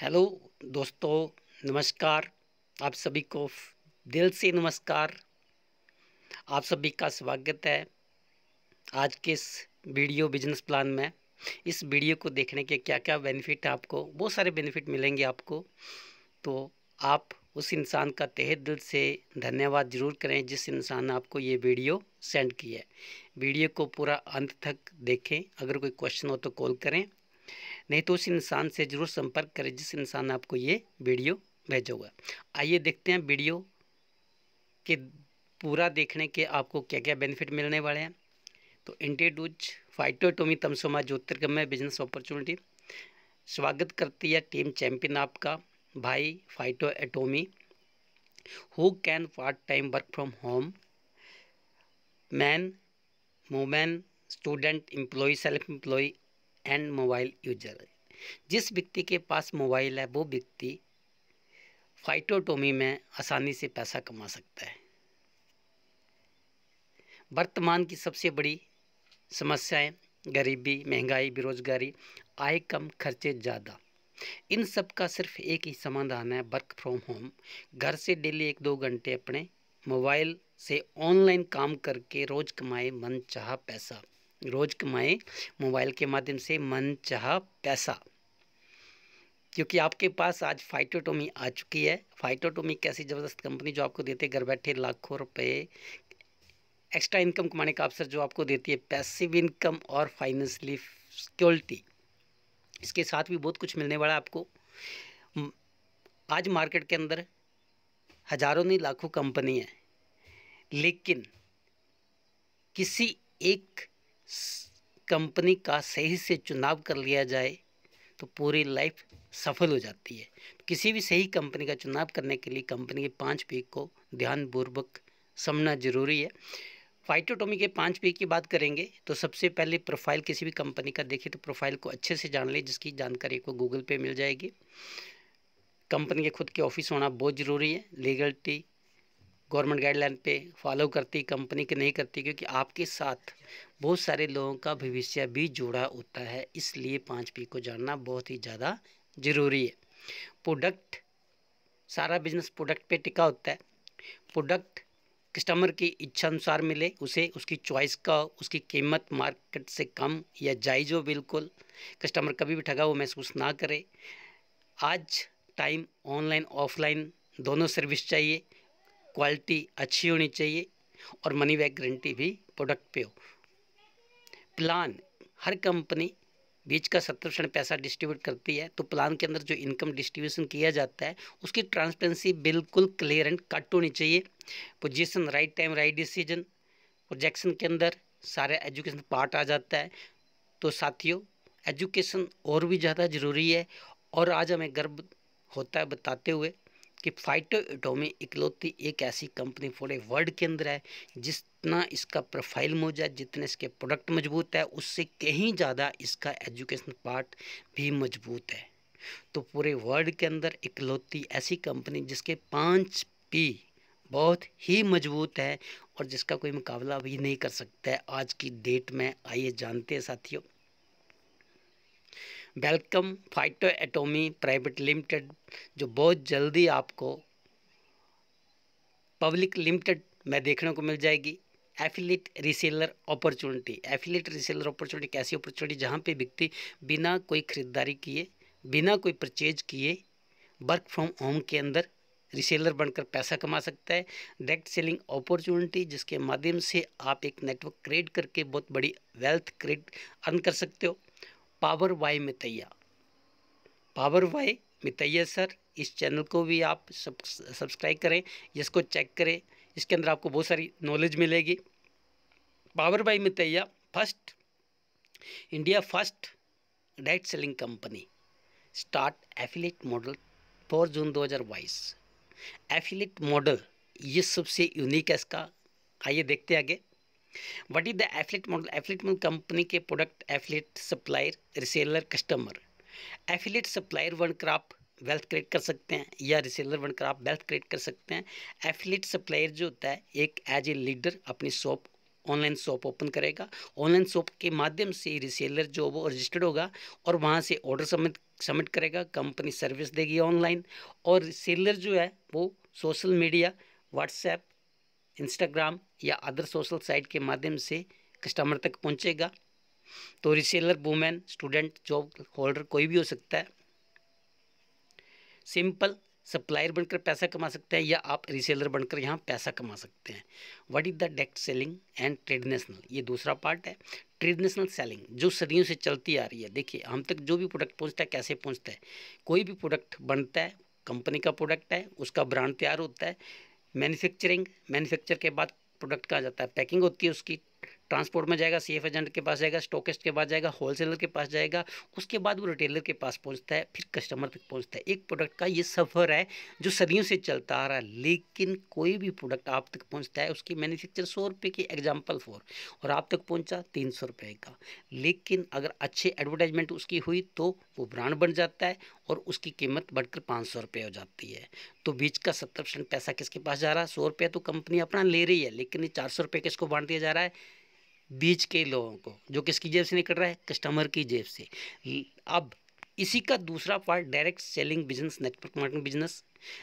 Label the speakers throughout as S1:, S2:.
S1: Hello दोस्तों, नमस्कार। आप सभी को दिल से नमस्कार। आप सभी का स्वागत है आज के इस वीडियो बिजनेस प्लान में। इस वीडियो को देखने के क्या क्या बेनिफिट है, आपको बहुत सारे बेनिफिट मिलेंगे आपको। तो आप उस इंसान का तहे दिल से धन्यवाद ज़रूर करें जिस इंसान ने आपको ये वीडियो सेंड की है। वीडियो को पूरा अंत तक देखें। अगर कोई क्वेश्चन हो तो कॉल करें, नहीं तो उस इंसान से ज़रूर संपर्क करें जिस इंसान ने आपको ये वीडियो भेजा हुआ है। आइए देखते हैं वीडियो के पूरा देखने के आपको क्या क्या बेनिफिट मिलने वाले हैं। तो इंट्रोड्यूस फाइटोटोमी तमसोमा ज्योतिर्गमय बिजनेस अपॉर्चुनिटी। स्वागत करती है टीम चैंपियन आपका भाई phyto Atomy, who can part time work from home, man, women, student, employ, self employ and mobile user. जिस व्यक्ति के पास मोबाइल है वो व्यक्ति फाइटोटोमी में आसानी से पैसा कमा सकता है। वर्तमान की सबसे बड़ी समस्याएं गरीबी, महंगाई, बेरोजगारी, आय कम, खर्चे ज़्यादा। इन सब का सिर्फ एक ही समाधान है, वर्क फ्रॉम होम। घर से डेली 1-2 घंटे अपने मोबाइल से ऑनलाइन काम करके रोज़ कमाए मनचाहा पैसा। रोज़ कमाए मोबाइल के माध्यम से मनचाहा पैसा, क्योंकि आपके पास आज फाइटोटोमी आ चुकी है। फाइटोटोमी एक ऐसी ज़बरदस्त कंपनी जो आपको देते घर बैठे लाखों रुपए एक्स्ट्रा इनकम कमाने का अवसर जो आपको देती है, पैसिव इनकम और फाइनेंशियली सिक्योरिटी। इसके साथ भी बहुत कुछ मिलने वाला है आपको। आज मार्केट के अंदर हजारों नहीं लाखों कंपनी है, लेकिन किसी एक कंपनी का सही से चुनाव कर लिया जाए तो पूरी लाइफ सफल हो जाती है। किसी भी सही कंपनी का चुनाव करने के लिए कंपनी के 5 P को ध्यानपूर्वक समझना जरूरी है। फाइटोटोमी के 5 P की बात करेंगे तो सबसे पहले प्रोफाइल किसी भी कंपनी का देखिए तो प्रोफाइल को अच्छे से जान ले, जिसकी जानकारी को गूगल पे मिल जाएगी। कंपनी के खुद के ऑफिस होना बहुत ज़रूरी है। लीगलिटी गवर्नमेंट गाइडलाइन पे फॉलो करती, कंपनी के नहीं करती, क्योंकि आपके साथ बहुत सारे लोगों का भविष्य भी जुड़ा होता है। इसलिए 5 P को जानना बहुत ही ज़्यादा ज़रूरी है। प्रोडक्ट, सारा बिजनेस प्रोडक्ट पे टिका होता है। प्रोडक्ट कस्टमर की इच्छा अनुसार मिले, उसे उसकी चॉइस का, उसकी कीमत मार्केट से कम या जायज़ हो बिल्कुल। कस्टमर कभी भी ठगा हुआ महसूस ना करे। आज टाइम ऑनलाइन ऑफलाइन दोनों सर्विस चाहिए, क्वालिटी अच्छी होनी चाहिए और मनी बैक गारंटी भी प्रोडक्ट पे हो। प्लान, हर कंपनी बीच का 70% पैसा डिस्ट्रीब्यूट करती है, तो प्लान के अंदर जो इनकम डिस्ट्रीब्यूशन किया जाता है उसकी ट्रांसपेरेंसी बिल्कुल क्लियर एंड कट होनी चाहिए। Position, right time, right decision. Projection के अंदर सारे एजुकेशन पार्ट आ जाता है। तो साथियों, एजुकेशन और भी ज़्यादा ज़रूरी है। और आज हमें गर्व होता है बताते हुए कि फाइटोटोमी इकलौती एक ऐसी कंपनी पूरे वर्ल्ड के अंदर है जितना इसका प्रोफाइल मौजूद है, जितने इसके प्रोडक्ट मजबूत है, उससे कहीं ज़्यादा इसका एजुकेशन पार्ट भी मजबूत है। तो पूरे वर्ल्ड के अंदर इकलौती ऐसी कंपनी जिसके 5 P बहुत ही मजबूत है और जिसका कोई मुकाबला भी नहीं कर सकता है आज की डेट में। आइए जानते हैं साथियों। Welcome phyto Atomy private limited, जो बहुत जल्दी आपको पब्लिक लिमिटेड में देखने को मिल जाएगी। Affiliate reseller opportunity. Affiliate reseller opportunity एक ऐसी अपॉर्चुनिटी जहाँ पे व्यक्ति बिना कोई खरीदारी किए, बिना कोई परचेज किए वर्क फ्रॉम होम के अंदर रीसेलर बनकर पैसा कमा सकता है। डायरेक्ट सेलिंग अपॉर्चुनिटी, जिसके माध्यम से आप एक नेटवर्क क्रिएट करके बहुत बड़ी वेल्थ क्रिएट अर्न कर सकते हो। Power by Mitaiya. Power by Mitaiya sir, इस चैनल को भी आप सब्सक्राइब करें, इसको चेक करें, इसके अंदर आपको बहुत सारी नॉलेज मिलेगी। Power by Mitaiya first India first direct selling company, start affiliate model 4 जून 2022। एफिलिएट मॉडल ये सबसे यूनिक है इसका। आइए देखते हैं आगे। What is the affiliate model? Affiliate model company के product, affiliate supplier, reseller, customer. Affiliate supplier बनकर आप वेल्थ क्रिएट कर सकते हैं या रिसेलर बनकर आप वेल्थ क्रिएट कर सकते हैं। एफिलिएट सप्लायर जो होता है एक एज ए लीडर अपनी शॉप ऑनलाइन शॉप ओपन करेगा। ऑनलाइन शॉप के माध्यम से रिसेलर जो वो रजिस्टर्ड होगा और वहाँ से ऑर्डर सबमिट करेगा। कंपनी सर्विस देगी ऑनलाइन, और रिसेलर जो है वो सोशल मीडिया, व्हाट्सएप, इंस्टाग्राम या अदर सोशल साइट के माध्यम से कस्टमर तक पहुँचेगा। तो reseller women, student, job holder कोई भी हो सकता है। सिंपल सप्लायर बनकर पैसा कमा सकते हैं या आप रीसेलर बनकर यहाँ पैसा कमा सकते हैं। What is the direct selling and traditional, ये दूसरा पार्ट है। ट्रेडिशनल सेलिंग जो सदियों से चलती आ रही है। देखिए, हम तक जो भी प्रोडक्ट पहुँचता है कैसे पहुँचता है, कोई भी प्रोडक्ट बनता है, कंपनी का प्रोडक्ट है, उसका ब्रांड तैयार होता है, मैन्युफैक्चर के बाद प्रोडक्ट कहाँ जाता है, पैकिंग होती है उसकी, ट्रांसपोर्ट में जाएगा, सीएफ एजेंट के पास जाएगा, स्टॉकिस्ट के पास जाएगा, होलसेलर के पास जाएगा, उसके बाद वो रिटेलर के पास पहुंचता है, फिर कस्टमर तक पहुंचता है। एक प्रोडक्ट का ये सफ़र है जो सदियों से चलता आ रहा है। लेकिन कोई भी प्रोडक्ट आप तक पहुंचता है, उसकी मैन्युफैक्चर 100 रुपये की एग्जाम्पल फॉर, और आप तक पहुंचा 300 रुपये का। लेकिन अगर अच्छे एडवर्टाइजमेंट उसकी हुई तो वो ब्रांड बन जाता है और उसकी कीमत बढ़कर 500 रुपये हो जाती है। तो बीच का 70% पैसा किसके पास जा रहा है? 100 रुपये तो कंपनी अपना ले रही है, लेकिन ये 400 रुपये किसको बांट दिया जा रहा है? बीच के लोगों को। जो किसकी जेब से निकल रहा है? कस्टमर की जेब से। अब इसी का दूसरा part direct selling business, network marketing business,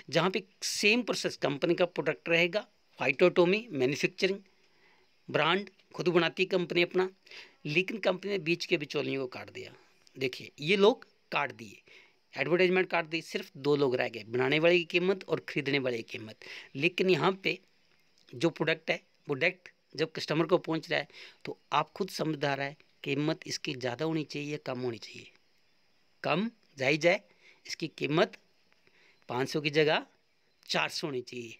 S1: जहाँ पे सेम प्रोसेस, कंपनी का प्रोडक्ट रहेगा, फाइटोटोमी, मैन्युफैक्चरिंग, ब्रांड खुद बनाती है कंपनी अपना, लेकिन कंपनी ने बीच के बिचौलियों को काट दिया। देखिए, ये लोग काट दिए, एडवर्टाइजमेंट काट दी, सिर्फ दो लोग रह गए, बनाने वाले की कीमत और खरीदने वाले की कीमत। लेकिन यहाँ पे जो प्रोडक्ट है वो डायरेक्ट जब कस्टमर को पहुंच रहा है तो आप खुद समझदार है, कीमत इसकी ज़्यादा होनी चाहिए, कम होनी चाहिए? कम जायज़ है, इसकी कीमत 500 की जगह 400 होनी चाहिए।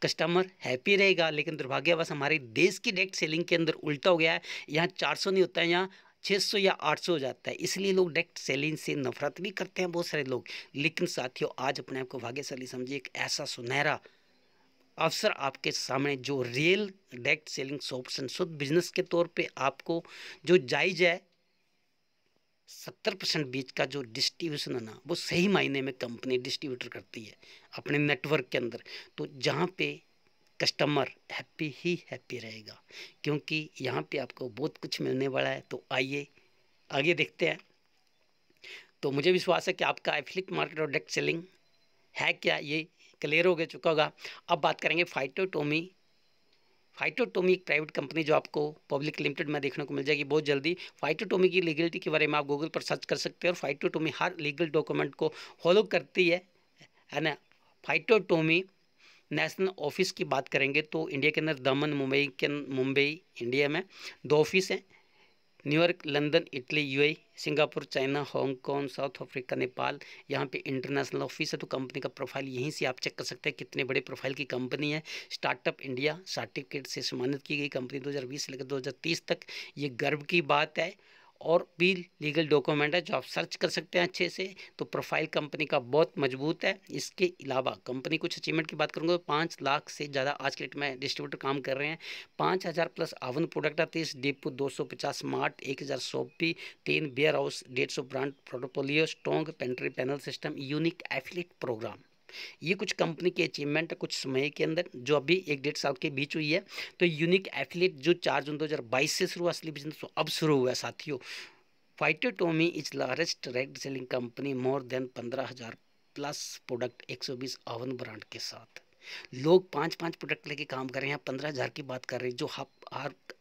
S1: कस्टमर हैप्पी रहेगा। लेकिन दुर्भाग्यवश हमारे देश की डायरेक्ट सेलिंग के अंदर उल्टा हो गया है, यहाँ 400 नहीं होता है, यहाँ 600 या 800 हो जाता है। इसलिए लोग डायरेक्ट सेलिंग से नफरत भी करते हैं बहुत सारे लोग। लेकिन साथियों, आज अपने आप को भाग्यशाली समझिए, एक ऐसा सुनहरा अवसर आपके सामने जो रियल डायरेक्ट सेलिंग 100% शुद्ध बिजनेस के तौर पे आपको जो जायज़ है, 70% बीच का जो डिस्ट्रीब्यूशन है ना, वो सही मायने में कंपनी डिस्ट्रीब्यूटर करती है अपने नेटवर्क के अंदर। तो जहाँ पे कस्टमर हैप्पी ही हैप्पी रहेगा, क्योंकि यहाँ पे आपको बहुत कुछ मिलने वाला है। तो आइए आगे देखते हैं। तो मुझे विश्वास है कि आपका एफिलिएट मार्केट और डायरेक्ट सेलिंग है क्या, ये क्लियर हो गया चुका होगा। अब बात करेंगे फाइटोटोमी। फाइटोटोमी एक प्राइवेट कंपनी जो आपको पब्लिक लिमिटेड में देखने को मिल जाएगी बहुत जल्दी। फाइटोटोमी की लीगलिटी के बारे में आप गूगल पर सर्च कर सकते हैं, और फाइटोटोमी हर लीगल डॉक्यूमेंट को फॉलो करती है ना। फाइटोटोमी नेशनल ऑफिस की बात करेंगे तो इंडिया के अंदर दमन, मुंबई इंडिया में 2 ऑफिस हैं, New York, London, Italy, UAE, Singapore, China, Hong Kong, south Africa, Nepal, यहाँ पे इंटरनेशनल ऑफिस है। तो कंपनी का प्रोफाइल यहीं से आप चेक कर सकते हैं कितने बड़े प्रोफाइल की कंपनी है। स्टार्टअप इंडिया सर्टिफिकेट से सम्मानित की गई कंपनी 2020 से लेकर 2030 तक, ये गर्व की बात है। और भी लीगल डॉक्यूमेंट है जो आप सर्च कर सकते हैं अच्छे से। तो प्रोफाइल कंपनी का बहुत मजबूत है। इसके अलावा कंपनी कुछ अचीवमेंट की बात करूँगा तो 5 लाख से ज़्यादा आज के डेट में डिस्ट्रीब्यूटर काम कर रहे हैं। 5000 प्लस आवन प्रोडक्ट आते हैं, 30 depot, 250 smart, 1000 shoppe, 3 warehouse, 150 brand portfolio, strong pantry panel system, unique affiliate programme. ये कुछ कंपनी के अचीवमेंट है कुछ समय के अंदर जो अभी 1-1.5 साल के बीच हुई है। तो यूनिक एफिलिएट जो 4 जून 2022 से शुरू असली बिजनेस तो अब शुरू हुआ है साथियों। फाइटोटोमी is largest direct selling company, more than 15,000 plus product, 120 own brand के साथ। लोग 5-5 प्रोडक्ट लेके काम कर रहे हैं, 15,000 की बात कर रहे हैं। जो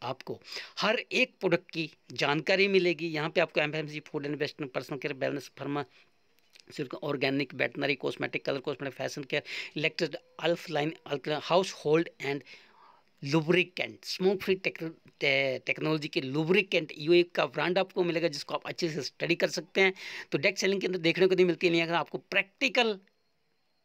S1: आपको हर एक प्रोडक्ट की जानकारी मिलेगी। यहाँ पे आपको FMCG, food and western, personal care, wellness, pharma, सिर्फ organic, veterinary, cosmetic, colour cosmetic, fashion care, electric, अल्फलाइन, household and lubricant, smoke free technology के लुब्रिकेंट यूए का ब्रांड आपको मिलेगा, जिसको आप अच्छे से स्टडी कर सकते हैं। तो डायरेक्ट सेलिंग के अंदर देखने को नहीं मिलती है, नहीं अगर आपको प्रैक्टिकल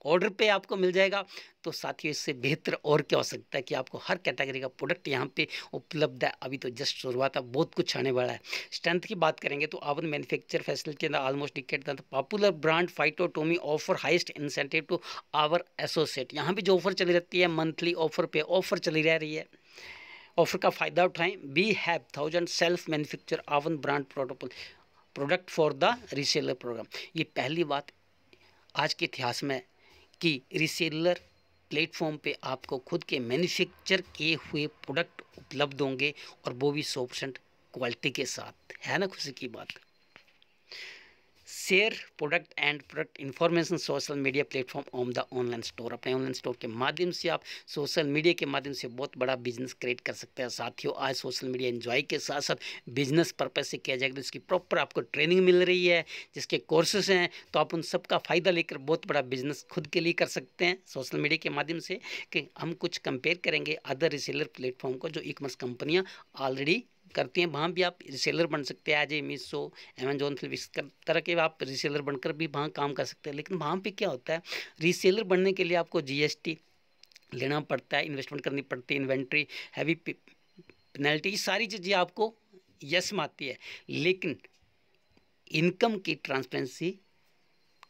S1: ऑर्डर पे आपको मिल जाएगा तो साथियों इससे बेहतर और क्या हो सकता है कि आपको हर कैटेगरी का प्रोडक्ट यहाँ पे उपलब्ध है। अभी तो जस्ट शुरुआत है, बहुत कुछ आने वाला है। स्ट्रेंथ की बात करेंगे तो आवन मैन्युफैक्चर फैसिलिटी के अंदर ऑलमोस्ट डिकेड पॉपुलर ब्रांड फाइटोटोमी offer highest incentive to our associate. यहाँ भी जो ऑफर चली रहती है, मंथली ऑफर पे ऑफर चली रह रही है। ऑफर का फ़ायदा उठाएं। We have 1000 self manufacture own brand product for the reseller programme. ये पहली बात आज के इतिहास में कि रीसेलर प्लेटफॉर्म पे आपको खुद के मैन्युफैक्चर किए हुए प्रोडक्ट उपलब्ध होंगे और वो भी 100% क्वालिटी के साथ। है ना खुशी की बात। Share product and product information social media platform on the online store. अपने ऑनलाइन स्टोर के माध्यम से आप सोशल मीडिया के माध्यम से बहुत बड़ा बिजनेस क्रिएट कर सकते हैं। साथियों, आज सोशल मीडिया एंजॉय के साथ साथ बिजनेस पर्पज से किया जाएगा, इसकी प्रॉपर आपको ट्रेनिंग मिल रही है, जिसके कोर्सेज हैं, तो आप उन सब का फ़ायदा लेकर बहुत बड़ा बिजनेस खुद के लिए कर सकते हैं सोशल मीडिया के माध्यम से। कि हम कुछ कंपेयर करेंगे अदर रिसेलर प्लेटफॉर्म को जो ई कॉमर्स कंपनियाँ ऑलरेडी करती हैं, वहाँ भी आप रिसेलर बन सकते हैं। As a Meesho, Amazon, Flipkart इस तरह के आप रिसेलर बनकर भी वहाँ काम कर सकते हैं। लेकिन वहाँ पे क्या होता है, रिसेलर बनने के लिए आपको जीएसटी लेना पड़ता है, इन्वेस्टमेंट करनी पड़ती है, इन्वेंट्री, हैवी पेनल्टी, सारी चीज़ें आपको यस में आती है। लेकिन इनकम की ट्रांसपेरेंसी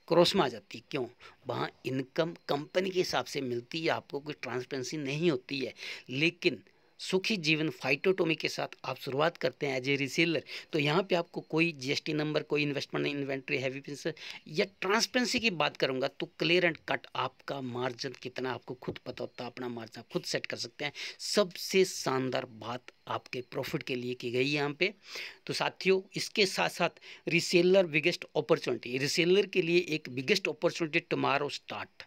S1: क्रॉस में आ जाती है। क्यों? वहाँ इनकम कंपनी के हिसाब से मिलती है, आपको कोई ट्रांसपेरेंसी नहीं होती है। लेकिन सुखी जीवन फाइटोटोमी के साथ आप शुरुआत करते हैं एज ए रिसेलर, तो यहाँ पे आपको कोई जीएसटी नंबर, कोई इन्वेस्टमेंट, इन्वेंट्री, हैवी पेंशन या ट्रांसपेरेंसी की बात करूँगा तो क्लियर एंड कट आपका मार्जिन कितना आपको खुद पता होता है, अपना मार्जिन आप खुद सेट कर सकते हैं। सबसे शानदार बात आपके प्रॉफिट के लिए की गई यहाँ पे। तो साथियों, इसके साथ साथ रिसेलर बिगेस्ट अपॉर्चुनिटी, रिसेलर के लिए एक biggest opportunity tomorrow start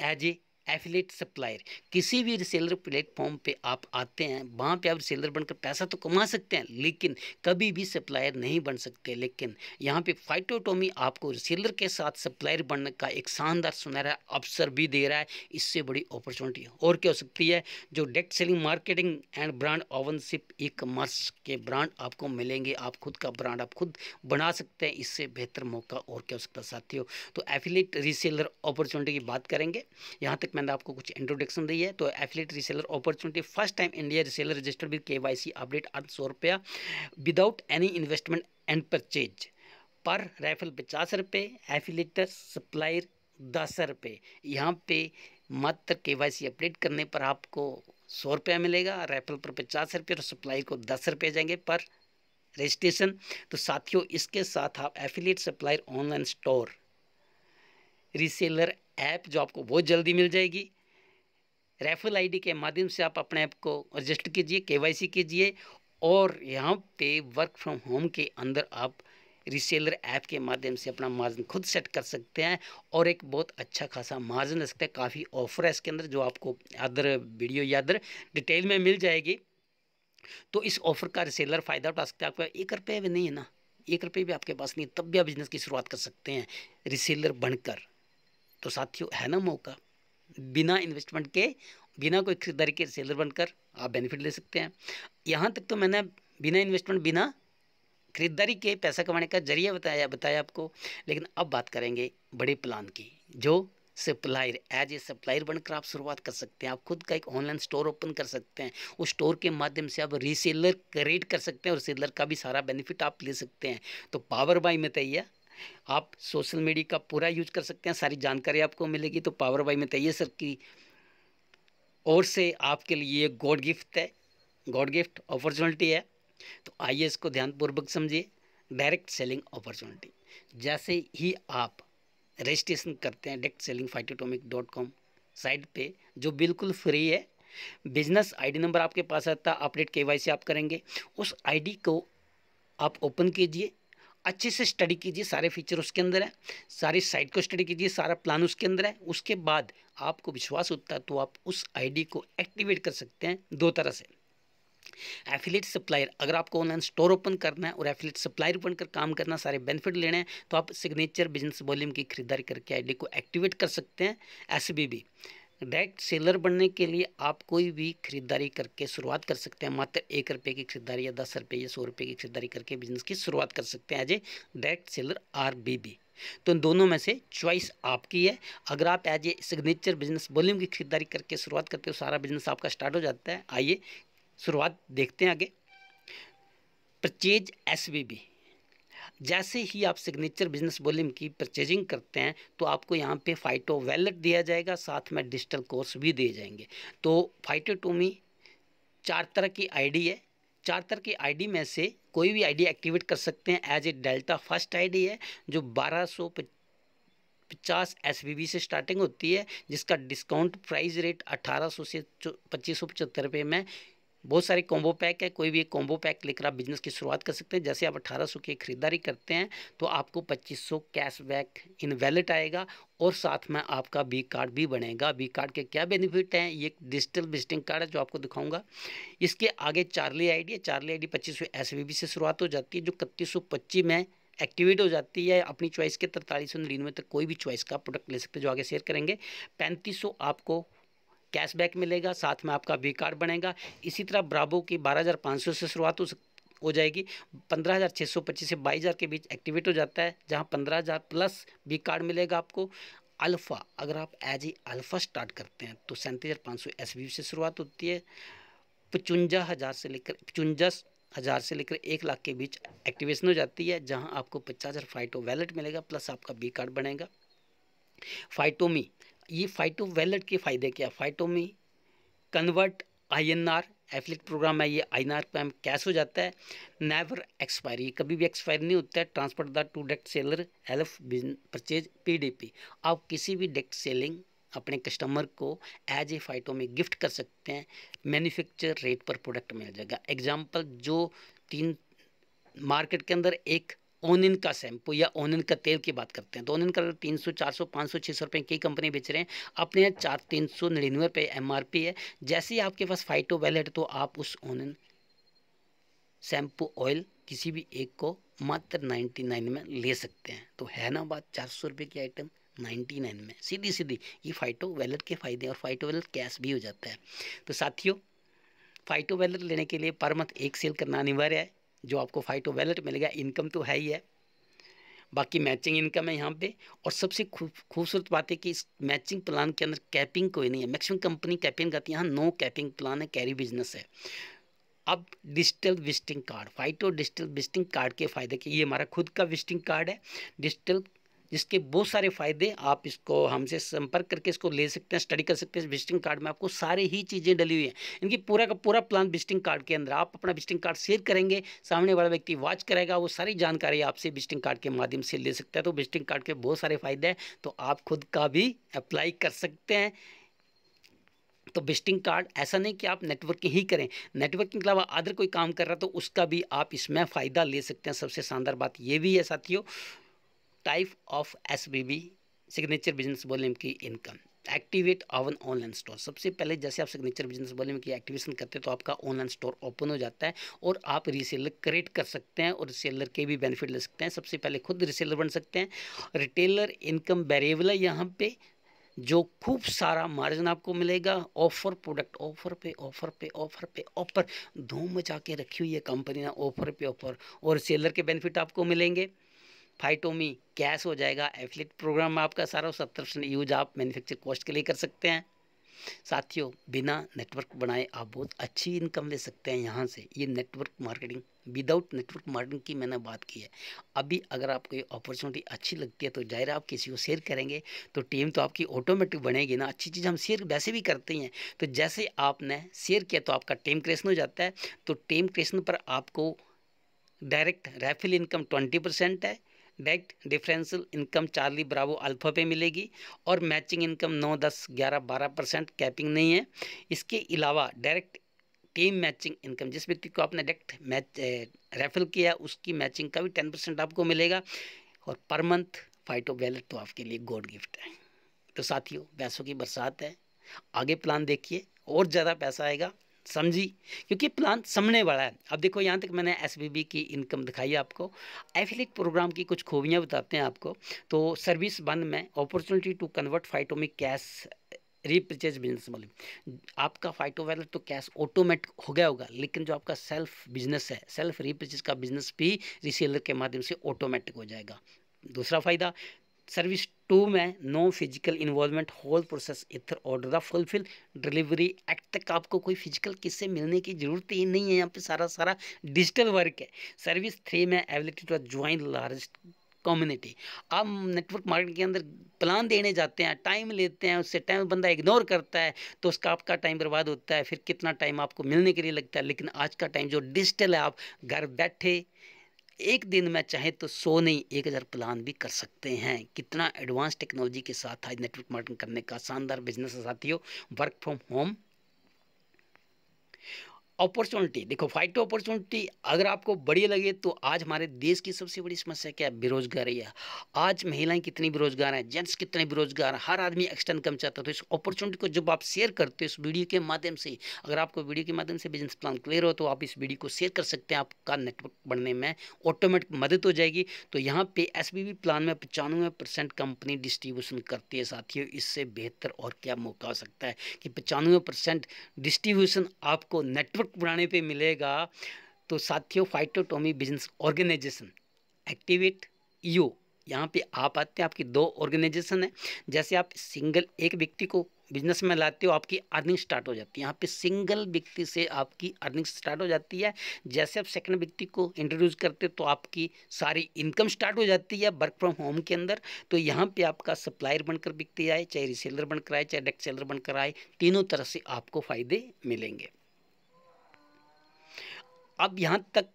S1: as a affiliate supplier. किसी भी रिसेलर प्लेटफॉर्म पे आप आते हैं, वहाँ पे आप रिसेलर बनकर पैसा तो कमा सकते हैं, लेकिन कभी भी सप्लायर नहीं बन सकते। लेकिन यहाँ पे फाइटोटोमी आपको रिसेलर के साथ सप्लायर बनने का एक शानदार सुनहरा अवसर भी दे रहा है। इससे बड़ी अपॉर्चुनिटी और क्या हो सकती है? जो direct selling, marketing and brand ownership, ecommerce के ब्रांड आपको मिलेंगे, आप खुद का ब्रांड आप खुद बना सकते हैं। इससे बेहतर मौका और क्या हो सकता है साथियों? तो एफिलेट रिसेलर अपॉर्चुनिटी की बात करेंगे। यहाँ तक मैंने आपको कुछ इंट्रोडक्शन दी है। तो affiliate reseller opportunity, first time India reseller registered with KYC update earn 100 रुपया without any investment and purchase. पर रेफरल 50 रुपये, एफिलेटर सप्लायर 10 रुपये। यहाँ पे मात्र केवाईसी अपडेट करने पर आपको 100 रुपया मिलेगा, रेफरल पर 50 रुपये और सप्लायर को 10 रुपये जाएंगे पर रजिस्ट्रेशन। तो साथियों, इसके साथ आप affiliate supplier online store reseller app जो आपको बहुत जल्दी मिल जाएगी, रेफरल आईडी के माध्यम से आप अपने ऐप को रजिस्टर कीजिए, केवाईसी कीजिए और यहाँ पे वर्क फ्रॉम होम के अंदर आप रीसेलर ऐप के माध्यम से अपना मार्जिन खुद सेट कर सकते हैं और एक बहुत अच्छा खासा मार्जिन रख सकते हैं। काफ़ी ऑफर है इसके अंदर जो आपको अदर वीडियो या अदर डिटेल में मिल जाएगी। तो इस ऑफर का रिसेलर फ़ायदा उठा सकते हैं। आपका 1 रुपये भी नहीं है ना, 1 रुपये भी आपके पास नहीं, तब भी आप बिजनेस की शुरुआत कर सकते हैं रिसेलर बनकर। तो साथियों, है ना मौका, बिना इन्वेस्टमेंट के, बिना कोई खरीदारी के सेलर बनकर आप बेनिफिट ले सकते हैं। यहाँ तक तो मैंने बिना इन्वेस्टमेंट, बिना खरीदारी के पैसा कमाने का जरिया बताया आपको। लेकिन अब बात करेंगे बड़े प्लान की, जो सप्लायर, एज ए सप्लायर बनकर आप शुरुआत कर सकते हैं। आप खुद का एक ऑनलाइन स्टोर ओपन कर सकते हैं, उस स्टोर के माध्यम से आप रीसेलर क्रिएट कर सकते हैं और रीसेलर का भी सारा बेनिफिट आप ले सकते हैं। तो पावर बाई में तैयार आप सोशल मीडिया का पूरा यूज कर सकते हैं, सारी जानकारी आपको मिलेगी। तो पावर बाई में तैयार सर की ओर से आपके लिए गॉड गिफ्ट है, गॉड गिफ्ट अपॉर्चुनिटी है। तो आइए इसको ध्यानपूर्वक समझिए। डायरेक्ट सेलिंग अपॉर्चुनिटी, जैसे ही आप रजिस्ट्रेशन करते हैं डायरेक्ट सेलिंग फाइटोटोमिक.com साइट पे, जो बिल्कुल फ्री है, बिजनेस आईडी नंबर आपके पास आता है, अपडेट केवाईसी आप करेंगे, उस आईडी को आप ओपन कीजिए, अच्छे से स्टडी कीजिए, सारे फीचर उसके अंदर है, सारी साइट को स्टडी कीजिए, सारा प्लान उसके अंदर है। उसके बाद आपको विश्वास होता है तो आप उस आईडी को एक्टिवेट कर सकते हैं 2 तरह से। एफिलिएट सप्लायर, अगर आपको ऑनलाइन स्टोर ओपन करना है और एफिलिएट सप्लायर बनकर काम करना, सारे बेनिफिट लेने हैं, तो आप सिग्नेचर बिजनेस वॉल्यूम की खरीदारी करके आईडी को एक्टिवेट कर सकते हैं। एसबीबी, डायरेक्ट सेलर बनने के लिए आप कोई भी खरीदारी करके शुरुआत कर सकते हैं। मात्र 1 रुपये की खरीदारी या 10 रुपये या 100 रुपये की खरीदारी करके बिजनेस की शुरुआत कर सकते हैं as a direct seller RBB. तो इन दोनों में से चॉइस आपकी है। अगर आप as a signature business volume की खरीदारी करके शुरुआत करते हो, सारा बिजनेस आपका स्टार्ट हो जाता है। आइए शुरुआत देखते हैं आगे। परचेज एसबीबी, जैसे ही आप सिग्नेचर बिजनेस वॉल्यूम की परचेजिंग करते हैं तो आपको यहाँ पे फाइटो वैलेट दिया जाएगा, साथ में डिजिटल कोर्स भी दिए जाएंगे। तो फाइटोटोमी 4 तरह की आईडी है, 4 तरह की आईडी में से कोई भी आईडी एक्टिवेट कर सकते हैं। As a delta first ID है जो 50 SBB से स्टार्टिंग होती है, जिसका डिस्काउंट प्राइस रेट 1800 से 2575 रुपये में। बहुत सारे कॉम्बो पैक है, कोई भी एक कॉम्बो पैक लेकर आप बिजनेस की शुरुआत कर सकते हैं। जैसे आप 1800 की खरीदारी करते हैं तो आपको 2500 कैशबैक इन वैलेट आएगा और साथ में आपका बी कार्ड भी बनेगा। बी कार्ड के क्या बेनिफिट हैं, ये डिजिटल विजिटिंग कार्ड है जो आपको दिखाऊंगा। इसके आगे चार्ली आईडी है। चार्ली आईडी 2500 SBB से शुरुआत हो जाती है, जो 3125 में एक्टिवेट हो जाती है। अपनी चॉइस के 4399 तक कोई भी चॉइस का प्रोडक्ट ले सकते हैं, जो आगे शेयर करेंगे। 3500 आपको कैशबैक मिलेगा, साथ में आपका वी कार्ड बनेगा। इसी तरह ब्रावो की 12500 से शुरुआत हो जाएगी, 15625 से 22000 के बीच एक्टिवेट हो जाता है, जहां 15000 प्लस वी कार्ड मिलेगा आपको। अल्फ़ा, अगर आप एज ए अल्फ़ा स्टार्ट करते हैं तो 37500 SBB से शुरुआत होती है, 55,000 से लेकर 1 लाख के बीच एक्टिवेशन हो जाती है, जहां आपको 50,000 फाइटो वैलेट मिलेगा प्लस आपका बी कार्ड बनेगा। फाइटोमी, ये फाइटो वैलेट के फ़ायदे क्या? फाइटोमी कन्वर्ट INR एफिलिएट प्रोग्राम है, ये INR पे कैश हो जाता है। नेवर एक्सपायरी, कभी भी एक्सपायर नहीं होता है। Transfer the two direct seller help purchase PDP, आप किसी भी डायरेक्ट सेलिंग अपने कस्टमर को एज ए फाइटो में गिफ्ट कर सकते हैं। मैन्युफैक्चर रेट पर प्रोडक्ट मिल जाएगा। एग्जांपल, जो 3 मार्केट के अंदर एक ओनिन का शैम्पू या ओनिन का तेल की बात करते हैं, तो ओनिन का 300, 400, 500, 600 रुपये कई कंपनी बेच रहे हैं, अपने यहाँ 399 रुपये MRP है। जैसे ही आपके पास फाइटो वैलेट, तो आप उस ओनिन शैम्पू ऑयल किसी भी एक को मात्र 99 में ले सकते हैं। तो है ना बात, 400 रुपये की आइटम 99 में, सीधी सीधी। ये फाइटो वैलेट के फ़ायदे, और फाइटो वैलेट कैश भी हो जाता है। तो साथियों, फाइटो वैलेट लेने के लिए पर मंथ 1 सेल करना अनिवार्य है, जो आपको फाइटो वैलेट मिलेगा। इनकम तो है ही है, बाकी मैचिंग इनकम है यहाँ पे। और सबसे खूबसूरत बात है कि इस मैचिंग प्लान के अंदर कैपिंग कोई नहीं है। मैक्सिमम कंपनी कैपिंग करती है, यहाँ नो कैपिंग प्लान है, कैरी बिजनेस है। अब digital visiting card, phyto digital visiting card के फ़ायदे के, ये हमारा खुद का विजिटिंग कार्ड है डिजिटल, जिसके बहुत सारे फ़ायदे। आप इसको हमसे संपर्क करके इसको ले सकते हैं, स्टडी कर सकते हैं। विजिटिंग कार्ड में आपको सारी ही चीज़ें डली हुई हैं, इनकी पूरा का पूरा प्लान विजिटिंग कार्ड के अंदर। आप अपना विजिटिंग कार्ड शेयर करेंगे, सामने वाला व्यक्ति वॉच करेगा, वो सारी जानकारी आपसे विजिटिंग कार्ड के माध्यम से ले सकता है। तो विजिटिंग कार्ड के बहुत सारे फ़ायदे हैं, तो आप खुद का भी अप्लाई कर सकते हैं। तो विजिटिंग कार्ड, ऐसा नहीं कि आप नेटवर्किंग ही करें, नेटवर्किंग के अलावा अदर कोई काम कर रहा है तो उसका भी आप इसमें फ़ायदा ले सकते हैं। सबसे शानदार बात ये भी है साथियों, type of SBB signature business volume की इनकम। एक्टिवेट आवर ऑनलाइन स्टोर, सबसे पहले जैसे आप सिग्नेचर बिजनेस वॉल्यूम की एक्टिवेशन करते हैं तो आपका ऑनलाइन स्टोर ओपन हो जाता है और आप रीसेलर क्रिएट कर सकते हैं और रीसेलर के भी बेनिफिट ले सकते हैं। सबसे पहले खुद रीसेलर बन सकते हैं। रिटेलर इनकम वेरिएबल है यहाँ पे, जो खूब सारा मार्जिन आपको मिलेगा। ऑफर प्रोडक्ट, ऑफर पे ऑफर पे ऑफर पे ऑफर, धूम मचा के रखी हुई है कंपनी ने, ऑफर पे ऑफर। और सेलर के बेनिफिट आपको मिलेंगे। फाइटोमी कैश हो जाएगा। एफिलिएट प्रोग्राम में आपका सारा 70% यूज आप मैन्युफैक्चर कॉस्ट के लिए कर सकते हैं। साथियों, बिना नेटवर्क बनाए आप बहुत अच्छी इनकम ले सकते हैं यहाँ से। ये network marketing, without network marketing की मैंने बात की है। अभी अगर आपको ये अपॉर्चुनिटी अच्छी लगती है तो जाहिर है आप किसी को शेयर करेंगे तो टीम तो आपकी ऑटोमेटिक बनेगी ना। अच्छी चीज़ हम शेयर वैसे भी करते हैं, तो जैसे आपने शेयर किया तो आपका टीम क्रिएशन हो जाता है। तो टीम क्रिएशन पर आपको डायरेक्ट रेफिल इनकम 20% है, direct differential income Charlie Bravo alpha पे मिलेगी, और मैचिंग इनकम 9, 10, 11, 12% कैपिंग नहीं है। इसके अलावा डायरेक्ट टीम मैचिंग इनकम, जिस व्यक्ति को आपने डायरेक्ट मैच रेफर किया उसकी मैचिंग का भी 10% आपको मिलेगा। और पर मंथ फाइटो वैलेट तो आपके लिए गॉड गिफ्ट है। तो साथियों, पैसों की बरसात है, आगे प्लान देखिए और ज़्यादा पैसा आएगा, समझी, क्योंकि प्लान समझने वाला है। अब देखो, यहाँ तक मैंने SBB की इनकम दिखाई आपको। एफिलिएट प्रोग्राम की कुछ खूबियाँ बताते हैं आपको। तो सर्विस बंद में अपॉर्चुनिटी टू कन्वर्ट फाइटो में कैश रीपरचेज बिजनेस वॉल्यूम, आपका फाइटो वैलेट तो कैश ऑटोमेटिक हो गया होगा, लेकिन जो आपका सेल्फ बिजनेस है, सेल्फ रीपरचेज का बिजनेस भी रीसेलर के माध्यम से ऑटोमेटिक हो जाएगा। दूसरा फायदा, सर्विस 2 में no physical involvement, whole process either order the fulfil delivery act तक आपको कोई फिजिकल किससे मिलने की जरूरत ही नहीं है। यहाँ पे सारा डिजिटल वर्क है। सर्विस 3 में ability to join large community, आप नेटवर्क मार्केटिंग के अंदर प्लान देने जाते हैं, टाइम लेते हैं, उससे टाइम बंदा इग्नोर करता है तो उसका आपका टाइम बर्बाद होता है, फिर कितना टाइम आपको मिलने के लिए लगता है। लेकिन आज का टाइम जो डिजिटल है, आप घर बैठे एक दिन में चाहे तो 100 नहीं 1000 प्लान भी कर सकते हैं। कितना एडवांस टेक्नोलॉजी के साथ आज नेटवर्क मार्केटिंग करने का शानदार बिजनेस है साथियों। वर्क फ्रॉम होम अपॉर्चुनिटी, देखो फाइटो अपॉर्चुनिटी अगर आपको बढ़िया लगे तो आज हमारे देश की सबसे बड़ी समस्या क्या है? बेरोजगारी है। आज महिलाएं कितनी बेरोजगार हैं, जेंट्स कितने बेरोजगार हैं, हर आदमी एक्स्ट्रा इनकम चाहता है। तो इस अपॉर्चुनिटी को जब आप शेयर करते हो इस वीडियो के माध्यम से, अगर आपको वीडियो के माध्यम से बिजनेस प्लान क्लियर हो तो आप इस वीडियो को शेयर कर सकते हैं, आपका नेटवर्क बढ़ने में ऑटोमेटिक मदद हो जाएगी। तो यहाँ पे SBB प्लान में 95% कंपनी डिस्ट्रीब्यूशन करती है साथियों। इससे बेहतर और क्या मौका हो सकता है कि 95% डिस्ट्रीब्यूशन आपको नेटवर्क बनाने पे मिलेगा। तो साथियों फाइटोटॉमी बिजनेस ऑर्गेनाइजेशन एक्टिवेट ईओ, यहाँ पे आप आते हैं, आपकी 2 ऑर्गेनाइजेशन है। जैसे आप सिंगल एक व्यक्ति को बिजनेस में लाते हो आपकी अर्निंग स्टार्ट हो जाती है। यहाँ पे सिंगल व्यक्ति से आपकी अर्निंग स्टार्ट हो जाती है। जैसे आप सेकंड व्यक्ति को इंट्रोड्यूस करते हो तो आपकी सारी इनकम स्टार्ट हो जाती है वर्क फ्रॉम होम के अंदर। तो यहाँ पे आपका सप्लायर बनकर व्यक्ति आए, चाहे रिसेलर बनकर आए, चाहे डायरेक्ट सेलर बनकर आए, तीनों तरह से आपको फायदे मिलेंगे। अब यहाँ तक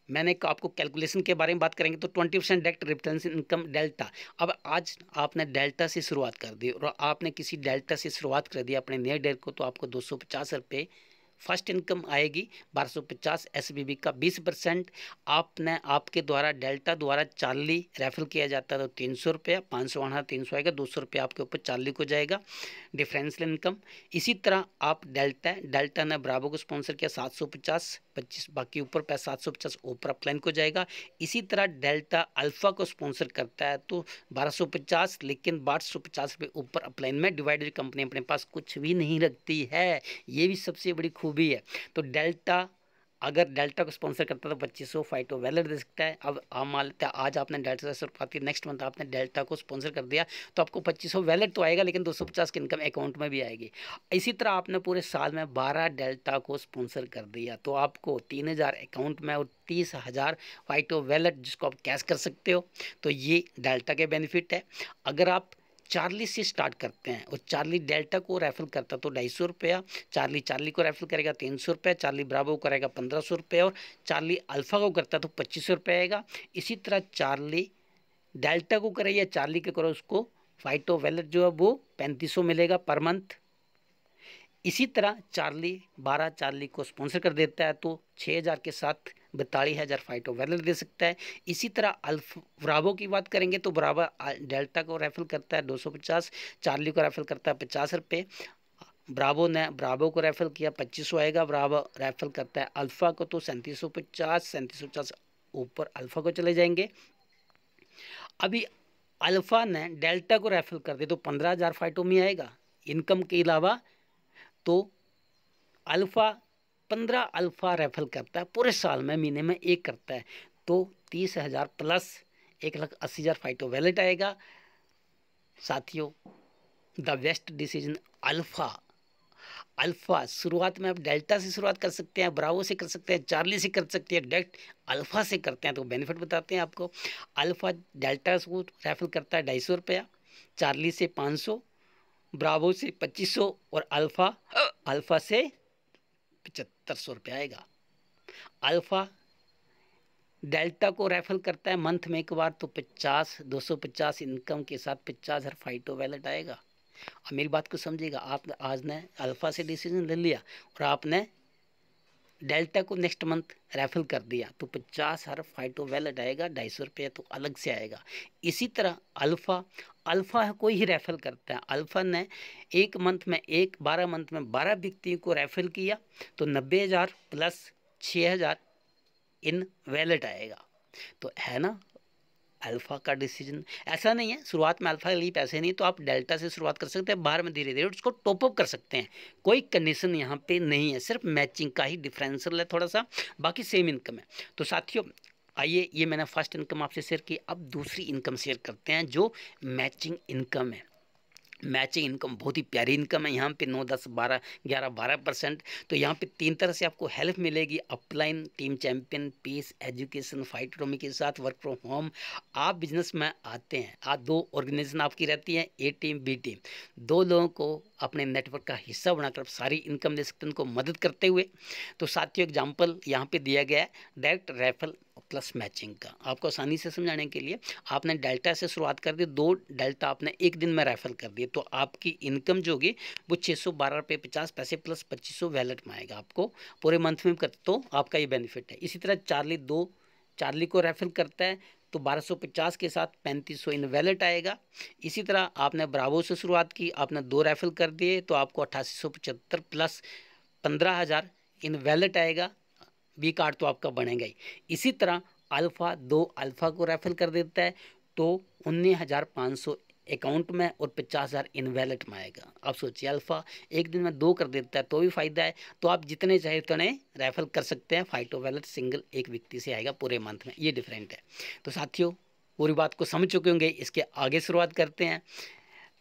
S1: मैंने आपको कैलकुलेशन के बारे में बात करेंगे तो 20% डायरेक्ट रिटर्न इनकम डेल्टा। अब आज आपने डेल्टा से शुरुआत कर दी और आपने किसी डेल्टा से शुरुआत कर दी अपने नए डेट को, तो आपको 250 रुपये फर्स्ट इनकम आएगी। 1250 SBB का 20%। आपने आपके द्वारा डेल्टा द्वारा 40 रेफर किया जाता है तो 300 रुपया, 500 आना 300 आएगा, 200 रुपया आपके ऊपर 40 को जाएगा डिफरेंशियल इनकम। इसी तरह आप डेल्टा ने ब्रावो को स्पॉन्सर किया 750 25, बाकी ऊपर पैसा 750 ऊपर अपलाइन को जाएगा। इसी तरह डेल्टा अल्फा को स्पॉन्सर करता है तो 1250, लेकिन 1250 रुपये ऊपर अपलाइन में डिवाइडेड कंपनी अपने पास कुछ भी नहीं रखती है। ये भी सबसे बड़ी खूबी है। तो डेल्टा अगर डेल्टा को स्पॉन्सर करता है तो 2500 फाइटो वैलेट दे सकता है। अब आप मान लेते हैं आज आपने डेल्टा से शुरुआत की, नेक्स्ट मंथ आपने डेल्टा को स्पॉन्सर कर दिया तो आपको 2500 वैलेट तो आएगा, लेकिन 250 की इनकम अकाउंट में भी आएगी। इसी तरह आपने पूरे साल में 12 डेल्टा को स्पॉन्सर कर दिया तो आपको 3000 अकाउंट में और 30,000 फाइटो वैलेट जिसको आप कैश कर सकते हो। तो ये डेल्टा के बेनिफिट है। अगर आप चार्ली से स्टार्ट करते हैं और चार्ली डेल्टा को रेफर करता तो 250 रुपया, चार्ली को रेफर करेगा 300 रुपया, चार्ली ब्रावो को करेगा 1500 रुपये और चार्ली अल्फा को करता तो 2500 रुपये आएगा। इसी तरह चार्ली डेल्टा को करे या चार्ली के करो उसको फाइटो वैलेट जो है वो 3500 मिलेगा पर मंथ। इसी तरह चार्ली 12 चार्ली को स्पॉन्सर कर देता है तो 6000 के साथ 42,000 फाइटो वैलेट दे सकता है। इसी तरह ब्रावो की बात करेंगे तो ब्रावो डेल्टा को रेफर करता है 250, चार्ली को रेफर करता है 50 रुपये। ब्रावो को रेफर किया 2500 आएगा, ब्रावो रेफर करता है अल्फ़ा को तो 3750 ऊपर अल्फ़ा को चले जाएंगे। अभी अल्फ़ा ने डेल्टा को रेफर कर दे तो 15,000 फाइटो में आएगा इनकम के अलावा। तो अल्फ़ा 15 अल्फ़ा रेफर करता है पूरे साल में, महीने में एक करता है तो 30,000 प्लस 1,80,000 फाइटो वैलेट आएगा। साथियों द बेस्ट डिसीजन अल्फ़ा शुरुआत में आप डेल्टा से शुरुआत कर सकते हैं, ब्रावो से कर सकते हैं, चार्ली से कर सकते हैं, डायरेक्ट अल्फ़ा से करते हैं तो बेनिफिट बताते हैं आपको। अल्फ़ा डेल्टा को रेफर करता है 250 रुपया, चार्ली से 500, ब्रावो से 2500 और अल्फ़ा से 7500 रुपये आएगा। अल्फ़ा डेल्टा को रेफर करता है मंथ में एक बार तो 250 इनकम के साथ 50,000 फाइटो वैलेट आएगा। अब मेरी बात को समझिएगा, आप आज ने अल्फ़ा से डिसीजन ले लिया और आपने डेल्टा को नेक्स्ट मंथ रेफर कर दिया तो 50,000 फाइटो वैलेट आएगा, 250 रुपये तो अलग से आएगा। इसी तरह अल्फ़ा कोई ही रेफर करता है, अल्फ़ा ने 12 मंथ में 12 व्यक्ति को रेफर किया तो 90,000 प्लस 6,000 इन वैलेट आएगा। तो है ना अल्फ़ा का डिसीजन। ऐसा नहीं है शुरुआत में अल्फ़ा के लिए पैसे नहीं तो आप डेल्टा से शुरुआत कर सकते हैं, बाहर में धीरे धीरे उसको टॉपअप कर सकते हैं। कोई कंडीशन यहाँ पे नहीं है, सिर्फ मैचिंग का ही डिफरेंशियल है थोड़ा सा, बाकी सेम इनकम है। तो साथियों आइए, ये मैंने फर्स्ट इनकम आपसे शेयर की, अब दूसरी इनकम शेयर करते हैं जो मैचिंग इनकम है। मैचिंग इनकम बहुत ही प्यारी इनकम है। यहाँ पे 9, 10, 12, 11, 12%। तो यहाँ पे 3 तरह से आपको हेल्प मिलेगी, upline, team champion, peace education, फाइटोटॉमी के साथ वर्क फ्रॉम होम। आप बिजनेस में आते हैं, आप 2 ऑर्गेनाइजेशन आपकी रहती हैं, ए टीम बी टीम, 2 लोगों को अपने नेटवर्क का हिस्सा बनाकर सारी इनकम दे सकते हैं उनको मदद करते हुए। तो साथियों एग्जाम्पल यहाँ पे दिया गया है, डायरेक्ट रेफरल प्लस मैचिंग का। आपको आसानी से समझाने के लिए आपने डेल्टा से शुरुआत कर दी, 2 डेल्टा आपने एक दिन में रेफर कर दिए, तो आपकी इनकम जो होगी वो 612 रुपये 50 पैसे प्लस 2500 वैलेट में आएगा आपको पूरे मंथ में कर, तो आपका ये बेनिफिट है। इसी तरह चार्ली को रेफर करता है तो 1250 के साथ 3500 इन वैलेट आएगा। इसी तरह आपने ब्रावो से शुरुआत की, आपने 2 रेफर कर दिए तो आपको 8875 प्लस 15,000 इन वैलेट आएगा। बी कार्ड तो आपका बनेगा ही। इसी तरह अल्फ़ा 2 अल्फ़ा को रेफर कर देता है तो 19,500 अकाउंट में और 50,000 इन वैलेट में आएगा। आप सोचिए अल्फ़ा एक दिन में 2 कर देता है तो भी फ़ायदा है। तो आप जितने चाहे उतने रेफर कर सकते हैं। फाइटो वैलेट सिंगल एक व्यक्ति से आएगा पूरे मंथ में, ये डिफरेंट है। तो साथियों पूरी बात को समझ चुके होंगे, इसके आगे शुरुआत करते हैं।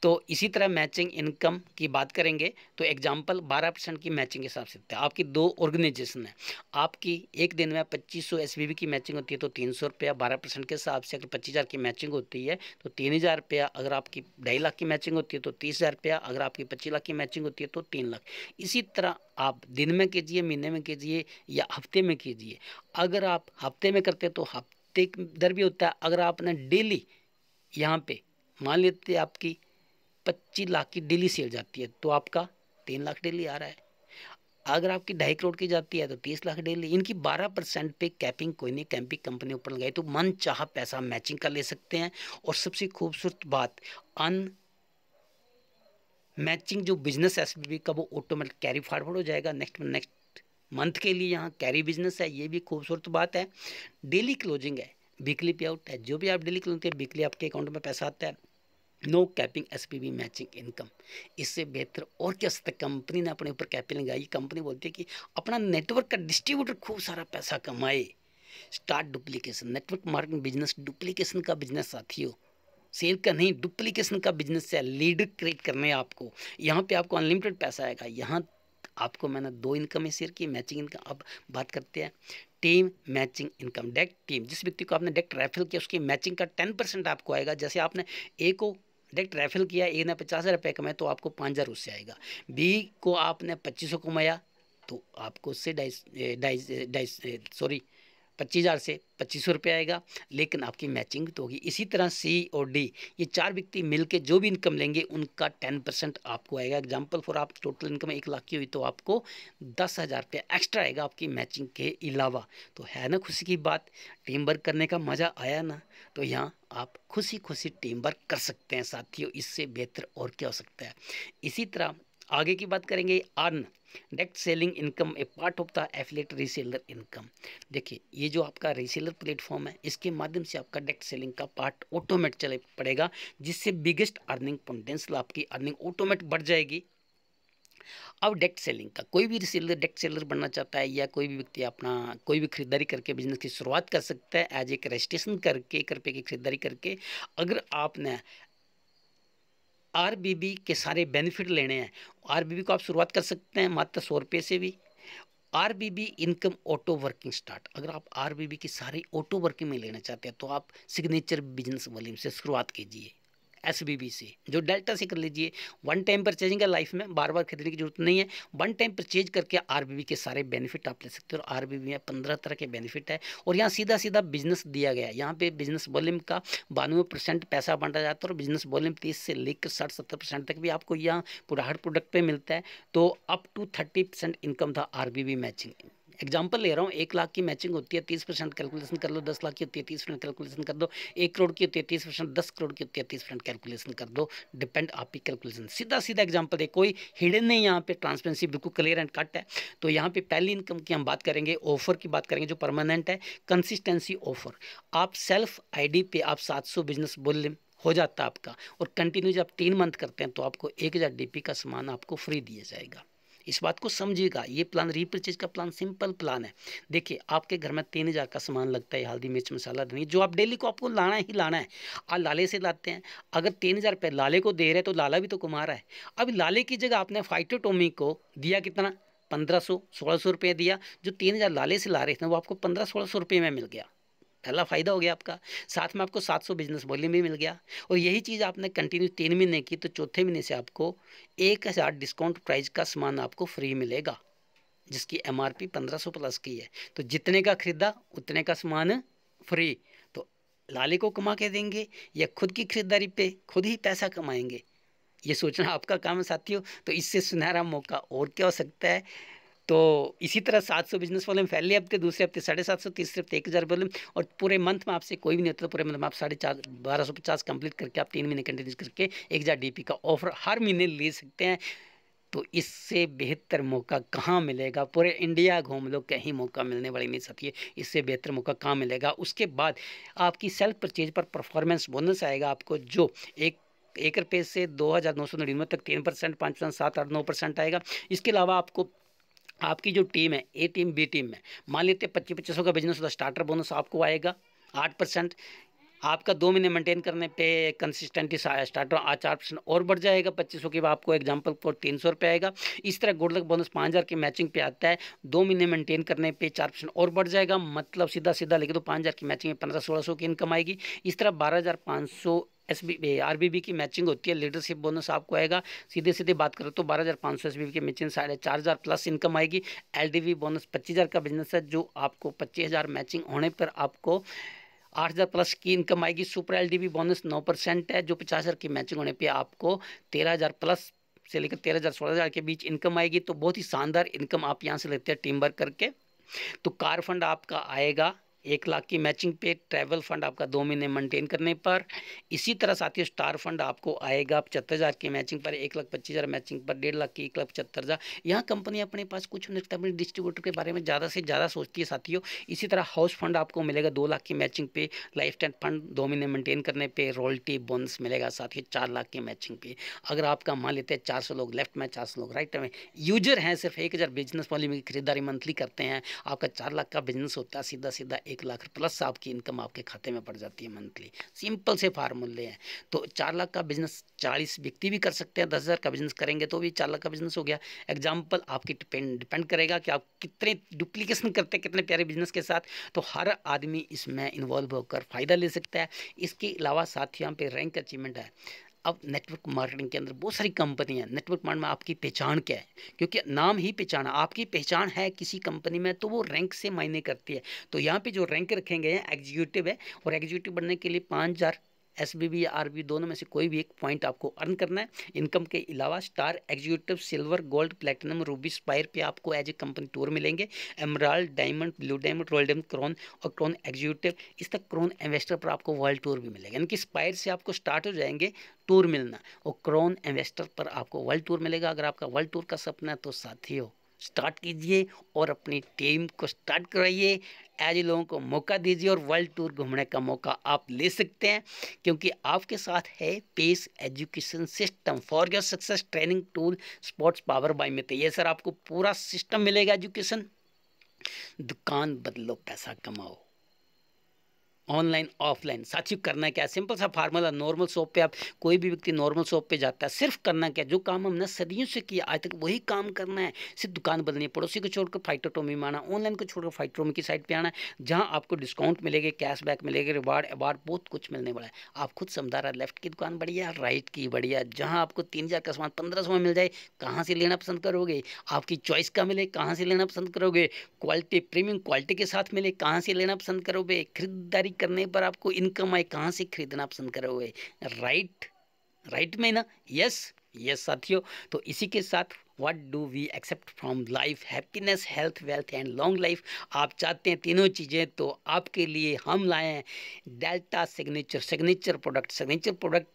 S1: तो इसी तरह मैचिंग इनकम की बात करेंगे तो एग्जांपल 12% की मैचिंग के हिसाब से होता है। आपकी 2 ऑर्गेनाइजेशन है, आपकी एक दिन में 2500 एसवीबी की मैचिंग होती है तो 300 रुपया 12% के हिसाब से। अगर 25,000 की मैचिंग होती है तो 3,000 रुपया। अगर आपकी 2.5 लाख की मैचिंग होती है तो 30,000 रुपया। अगर आपकी 25 लाख की मैचिंग होती है तो 3 लाख। इसी तरह आप दिन में कीजिए, महीने में कीजिए या हफ्ते में कीजिए। अगर आप हफ्ते में करते तो हफ्ते दर भी होता है। अगर आपने डेली यहाँ पे मान लेते आपकी 25 लाख की डेली सेल जाती है तो आपका 3 लाख डेली आ रहा है। अगर आपकी 2.5 करोड़ की जाती है तो 30 लाख डेली। इनकी 12% पे कैपिंग कोई नहीं, कैंपिंग कंपनी ऊपर लगाई तो मन चाह पैसा मैचिंग का ले सकते हैं। और सबसे खूबसूरत बात अन मैचिंग जो बिजनेस एसबीबी का वो ऑटोमेटिक कैरी फॉरवर्ड हो जाएगा नेक्स्ट मंथ के लिए। यहाँ कैरी बिजनेस है, ये भी खूबसूरत बात है। डेली क्लोजिंग है, वीकली पे आउट है। जो भी आप डेली क्लोजिंग वीकली आपके अकाउंट में पैसा आता है। No capping SPB matching income. इससे बेहतर और क्या सकता है। कंपनी ने अपने ऊपर कैपिंग लगाई। कंपनी बोलती है कि अपना नेटवर्क का डिस्ट्रीब्यूटर खूब सारा पैसा कमाए। Start duplication, network marketing business duplication का बिजनेस साथियों, सेल का नहीं डुप्लीकेशन का बिजनेस है। लीड क्रिएट करने हैं आपको। यहाँ पे आपको अनलिमिटेड पैसा आएगा। यहाँ आपको मैंने 2 इनकम शेयर की, मैचिंग इनकम। अब बात करते हैं team matching income. Direct team, जिस व्यक्ति को आपने डायरेक्ट रेफर किया उसकी मैचिंग का 10% आपको आएगा। जैसे आपने ए को डायरेक्ट रेफर किया, ए ने 50,000 रुपये कमाए तो आपको 5,000 उससे आएगा। बी को आपने 2500 कमाया तो आपको उससे 25,000 से 2,500 रुपये आएगा। लेकिन आपकी मैचिंग तो होगी। इसी तरह सी और डी, ये 4 व्यक्ति मिलके जो भी इनकम लेंगे उनका 10% आपको आएगा। एग्जाम्पल फॉर आप टोटल इनकम 1 लाख की हुई तो आपको 10,000 रुपये एक्स्ट्रा आएगा आपकी मैचिंग के अलावा। तो है ना खुशी की बात, टीम वर्क करने का मज़ा आया ना। तो यहाँ आप खुशी खुशी टीम वर्क कर सकते हैं साथियों, इससे बेहतर और क्या हो सकता है। इसी तरह आगे की बात करेंगे earn direct selling income A part of the affiliate reseller income. देखिए ये जो आपका रीसेलर प्लेटफॉर्म है इसके माध्यम से आपका डायरेक्ट सेलिंग का पार्ट ऑटोमेट चले पड़ेगा, जिससे बिगेस्ट अर्निंग पोटेंशियल आपकी अर्निंग ऑटोमेट बढ़ जाएगी। अब डायरेक्ट सेलिंग का कोई भी रीसेलर डायरेक्ट सेलर बनना चाहता है या कोई भी व्यक्ति अपना कोई भी खरीदारी करके बिजनेस की शुरुआत कर सकता है एज एक रजिस्ट्रेशन करके 1 रुपये की खरीदारी करके। अगर आपने आरबीबी के सारे बेनिफिट लेने हैं, आरबीबी को आप शुरुआत कर सकते हैं मात्र 100 रुपये से भी। RBB income auto working start, अगर आप आरबीबी की सारी ऑटो वर्किंग में लेना चाहते हैं तो आप सिग्नेचर बिजनेस वॉल्यूम से शुरुआत कीजिए। एसबीबी से जो डेल्टा से कर लीजिए। 1 टाइम परचेजिंग है लाइफ में, बार बार खरीदने की जरूरत नहीं है। 1 टाइम परचेज करके आरबीबी के सारे बेनिफिट आप ले सकते हो। और आरबीबी में 15 तरह के बेनिफिट है और यहाँ सीधा सीधा बिजनेस दिया गया है। यहाँ पे बिजनेस वॉल्यूम का 92% पैसा बांटा जाता है और बिजनेस वॉल्यूम 30 से लेकर 60-70% तक भी आपको यहाँ पूरा हर प्रोडक्ट पे मिलता है। तो अप टू 30% इनकम था आरबीबी मैचिंग। एग्जाम्पल ले रहा हूँ, 1 लाख की मैचिंग होती है 30% कैलकुलेशन कर लो, 10 लाख की होती है 30% कैलकुलेशन कर दो, 1 करोड़ की होती है 30%, 10 करोड़ की होती है 30% कैलकुलेशन कर दो। डिपेंड आपकी कैलकुलेशन। सीधा सीधा एग्जाम्पल है, कोई हिडन नहीं, यहाँ पे ट्रांसपेरेंसी बिल्कुल क्लियर एंड कट है। तो यहाँ पे पहली इनकम की हम बात करेंगे, ऑफर की बात करेंगे जो परमानेंट है। कंसिस्टेंसी ऑफर, आप सेल्फ आईडी पे आप 700 बिजनेस वॉल्यूम हो जाता है आपका और कंटिन्यू जब 3 मंथ करते हैं तो आपको 1000 डीपी का सामान आपको फ्री दिया जाएगा। इस बात को समझिएगा। ये प्लान रीपरचेज का प्लान सिंपल प्लान है। देखिए आपके घर में 3,000 का सामान लगता है, हल्दी मिर्च मसाला धनिया जो आप डेली को आपको लाना ही लाना है। आप लाले से लाते हैं, अगर 3,000 रुपये लाले को दे रहे हैं तो लाला भी तो कमा रहा है। अब लाले की जगह आपने फाइटोटोमी को दिया कितना, 1,500-1,600 रुपये दिया। जो 3,000 लाले से ला रहे थे वो आपको 1,500-1,600 रुपये में मिल गया। पहला फ़ायदा हो गया आपका। साथ में आपको 700 बिजनेस वॉल्यूम भी मिल गया। और यही चीज़ आपने कंटिन्यू 3 महीने की तो चौथे महीने से आपको 1,000 डिस्काउंट प्राइस का सामान आपको फ्री मिलेगा। जिसकी MRP 1500 प्लस की है। तो जितने का खरीदा उतने का सामान फ्री। तो लाले को कमा के देंगे या खुद की खरीदारी पे खुद ही पैसा कमाएंगे, ये सोचना आपका काम है साथियों। तो इससे सुनहरा मौका और क्या हो सकता है। तो इसी तरह 700 बिजनेस वॉल्यूम पहले हफ्ते, दूसरे हफ्ते 750, तीसरे हफ्ते 1000 वॉल्यूम, और पूरे मंथ में आपसे कोई भी नहीं होता, तो पूरे मंथ में आप 1250 कंप्लीट करके आप 3 महीने कंटिन्यू करके 1000 DP का ऑफर हर महीने ले सकते हैं। तो इससे बेहतर मौका कहाँ मिलेगा, पूरे इंडिया घूम लो कहीं मौका मिलने वाली नहीं साथी। इससे बेहतर मौका कहाँ मिलेगा। उसके बाद आपकी सेल्फ परचेज पर परफॉर्मेंस बोनस आएगा आपको, जो एक रुपये से 2999 तक 3%, 5%, 7, 8, 9% आएगा। इसके अलावा आपको आपकी जो टीम है, A टीम B टीम में मान लेते हैं 2500 का बिजनेस होता है, स्टार्टर बोनस आपको आएगा 8%। आपका 2 महीने मेंटेन करने पे कंसिस्टेंटली स्टार्टर 4% और बढ़ जाएगा। 2500 के बाद आपको एग्जांपल फॉर 300 रुपये आएगा। इस तरह गुड लक बोनस 5000 की मैचिंग पे आता है, 2 महीने मेंटेन करने पे 4% और बढ़ जाएगा। मतलब सीधा सीधा लेके तो 5000 की मैचिंग में 1500-1600 की इनकम आएगी। इस तरह 12500 RBB की मैचिंग होती है, लीडरशिप बोनस आपको आएगा। सीधे सीधे बात करो तो 12500 SBB की मैचिंग 4500 प्लस इनकम आएगी। LDV बोनस 25000 का बिजनेस है, जो आपको 25000 मैचिंग होने पर आपको 8000 प्लस की इनकम आएगी। सुपर LDV बोनस 9% है, जो 50000 की मैचिंग होने पे आपको 13000 प्लस से लेकर 13000-16000 के बीच इनकम आएगी। तो बहुत ही शानदार इनकम आप यहाँ से लेते हैं टीम वर्क करके। तो कार फंड आपका आएगा 1 लाख की मैचिंग पे, ट्रैवल फंड आपका 2 महीने मेंटेन करने पर। इसी तरह साथियों स्टार फंड आपको आएगा 75000 की मैचिंग पर, 1,25,000 मैचिंग पर, 1.5 लाख की 1,75,000। यहाँ कंपनी अपने पास कुछ नहीं रखता, अपने डिस्ट्रीब्यूटर के बारे में ज़्यादा से ज़्यादा सोचती है साथियों। इसी तरह हाउस फंड आपको मिलेगा 2 लाख की मैचिंग पे, लाइफ टाइम फंड 2 महीने मेंटेन करने पे, रॉयल्टी बोनस मिलेगा साथियों 4 लाख की मैचिंग पे। अगर आपका मान लेते हैं 400 लोग लेफ्ट में, 400 लोग राइट में यूजर हैं, सिर्फ 1000 बिजनेस वॉल्यूम की खरीदारी मंथली करते हैं, आपका 4 लाख का बिजनेस होता है, सीधा सीधा 1 लाख प्लस आपकी इनकम आपके खाते में पड़ जाती है मंथली। सिंपल से फार्मूले हैं। तो 4 लाख का बिजनेस 40 व्यक्ति भी कर सकते हैं, 10,000 का बिजनेस करेंगे तो भी 4 लाख का बिजनेस हो गया। एग्जाम्पल आपकी डिपेंड करेगा कि आप कितने डुप्लीकेशन करते हैं कितने प्यारे बिजनेस के साथ। तो हर आदमी इसमें इन्वॉल्व होकर फ़ायदा ले सकता है। इसके अलावा साथ यहाँ पे रैंक अचीवमेंट है। अब नेटवर्क मार्केटिंग के अंदर बहुत सारी कंपनी है। नेटवर्क मार्केटिंग में आपकी पहचान क्या है, क्योंकि नाम ही पहचान, आपकी पहचान है किसी कंपनी में तो वो रैंक से मायने करती है। तो यहाँ पे जो रैंक रखेंगे हैं एग्जीक्यूटिव है, और एग्जीक्यूटिव बनने के लिए 5000 SBB या RB दोनों में से कोई भी एक पॉइंट आपको अर्न करना है। इनकम के अलावा star executive, silver, gold, platinum, ruby, spire पे आपको एज ए कंपनी टूर मिलेंगे। Emerald, diamond, blue diamond, royal diamond, crown और क्रोन एग्जीक्यूटिव, इस तक क्रोन इन्वेस्टर पर आपको वर्ल्ड टूर भी मिलेगा। यानी कि स्पायर से आपको स्टार्ट हो जाएंगे टूर मिलना, और क्रोन इन्वेस्टर पर आपको वर्ल्ड टूर मिलेगा। अगर आपका वर्ल्ड टूर का सपना है तो साथियों स्टार्ट कीजिए और अपनी टीम को स्टार्ट कराइए, एज लोगों को मौका दीजिए और वर्ल्ड टूर घूमने का मौका आप ले सकते हैं, क्योंकि आपके साथ है pace education system for your success training tool sports power by मित। ये सर आपको पूरा सिस्टम मिलेगा एजुकेशन। दुकान बदलो, पैसा कमाओ, ऑनलाइन ऑफलाइन। साथियों करना क्या है, सिंपल सा फार्मूला। नॉर्मल शॉप पे आप, कोई भी व्यक्ति नॉर्मल शॉप पे जाता है, सिर्फ करना क्या, जो काम हमने सदियों से किया आज तक वही काम करना है। सिर्फ दुकान बदलनी है, पड़ोसी को छोड़कर फाइटोटोमी में आना, ऑनलाइन को छोड़कर फाइटोटोमी की साइड पे आना है, जहां आपको डिस्काउंट मिलेगा, कैशबैक मिलेगा, रिवार्ड अवार्ड बहुत कुछ मिलने वाला है। आप खुद समझा रहा, लेफ्ट की दुकान बढ़िया, राइट की बढ़िया, जहाँ आपको 3000 का सामान 1500 में मिल जाए, कहाँ से लेना पसंद करोगे। आपकी चॉइस का मिले, कहाँ से लेना पसंद करोगे। क्वालिटी प्रीमियम क्वालिटी के साथ मिले, कहाँ से लेना पसंद करोगे। खरीदारी करने पर आपको इनकम आए, कहाँ से खरीदना पसंद करोगे। राइट में ना, यस साथियों। तो इसी के साथ what do we except from life, happiness, health, wealth and long life. आप चाहते हैं तीनों चीज़ें, तो आपके लिए हम लाए हैं डेल्टा सिग्नेचर प्रोडक्ट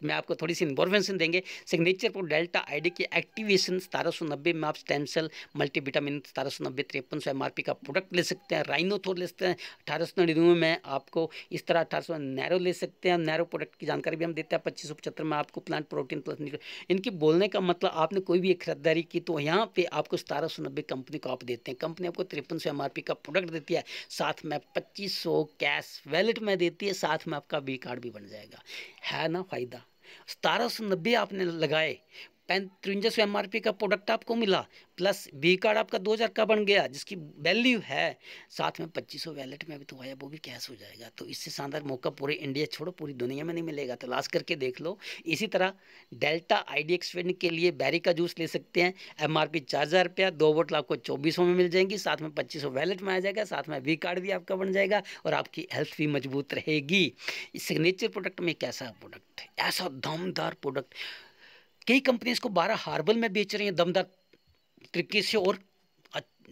S1: में आपको थोड़ी सी इन्फॉर्मेशन देंगे। सिग्नेचर पर डेल्टा आईडी की एक्टिवेशन 1790 में आप स्टेम सेल मल्टीविटामिन 1790 5300 MRP का प्रोडक्ट ले सकते हैं। राइनोथोर ले सकते हैं 1899 में आपको। इस तरह 1800 नैरो ले सकते हैं। नैरो प्रोडक्ट की जानकारी भी हम देते हैं 2575 में आपको। प्लांट प्रोटीन प्लस इनकी बोलने का मतलब, आपने कोई भी एक खरीदारी की तो यहाँ पे आपको 1790 कंपनी को आप देते हैं, कंपनी आपको 5300 MRP का प्रोडक्ट देती है, साथ में 2500 कैश वैलेट में देती है, साथ में आपका वी कार्ड भी बन जाएगा। है ना फायदा। 1790 आपने लगाए, 5300 MRP का प्रोडक्ट आपको मिला, प्लस बी कार्ड आपका 2000 का बन गया जिसकी वैल्यू है, साथ में 2500 वैलेट में भी तो आया, वो भी कैश हो जाएगा। तो इससे शानदार मौका पूरे इंडिया छोड़ो पूरी दुनिया में नहीं मिलेगा, तो लास्ट करके देख लो। इसी तरह डेल्टा IDX विन के लिए बैरी का जूस ले सकते हैं, MRP 4000 रुपया, 2 बोतल आपको 2400 में मिल जाएंगी, साथ में 2500 वैलेट में आ जाएगा, साथ में बी कार्ड भी आपका बन जाएगा और आपकी हेल्थ भी मजबूत रहेगी। इस सिग्नेचर प्रोडक्ट में कैसा प्रोडक्ट है, ऐसा दमदार प्रोडक्ट, कई कंपनी इसको 12 हार्बल में बेच रही हैं दमदार तरीके से और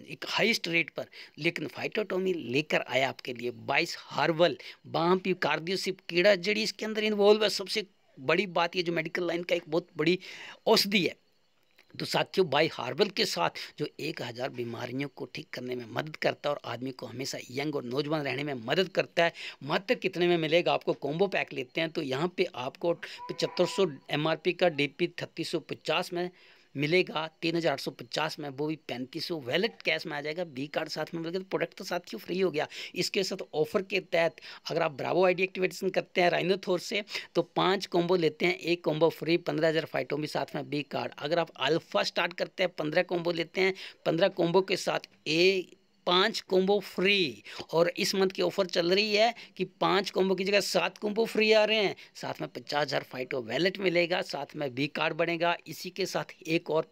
S1: एक हाईएस्ट रेट पर, लेकिन फाइटोटॉमी लेकर आया आपके लिए 22 हार्बल बाम पी कार्डियोसिप कीड़ा जड़ी इसके अंदर इन्वॉल्व है। सबसे बड़ी बात ये जो मेडिकल लाइन का एक बहुत बड़ी औषधि है। तो साथियों, बाई हार्बल के साथ जो 1000 बीमारियों को ठीक करने में मदद करता है और आदमी को हमेशा यंग और नौजवान रहने में मदद करता है। मात्र कितने में मिलेगा आपको, कॉम्बो पैक लेते हैं तो यहाँ पे आपको 7500 MRP का DP 3650 में मिलेगा, 3850 में, वो भी 3500 वैलेट कैश में आ जाएगा, बी कार्ड साथ में मिलेगा, तो प्रोडक्ट तो साथियों फ्री हो गया। इसके साथ ऑफर के तहत अगर आप ब्रावो ID एक्टिवेशन करते हैं राइनोथोर से तो 5 कॉम्बो लेते हैं, एक कॉम्बो फ्री, 15000 फाइटोमी साथ में बी कार्ड। अगर आप अल्फा स्टार्ट करते हैं 15 कॉम्बो लेते हैं, 15 कॉम्बो के साथ 5 कॉम्बो फ्री। और इस मंथ की ऑफर चल रही है कि 5 कॉम्बो की जगह 7 कॉम्बो फ्री आ रहे हैं, साथ में 50,000 फाइटो वैलेट मिलेगा, साथ में बी कार्ड बनेगा। इसी के साथ एक और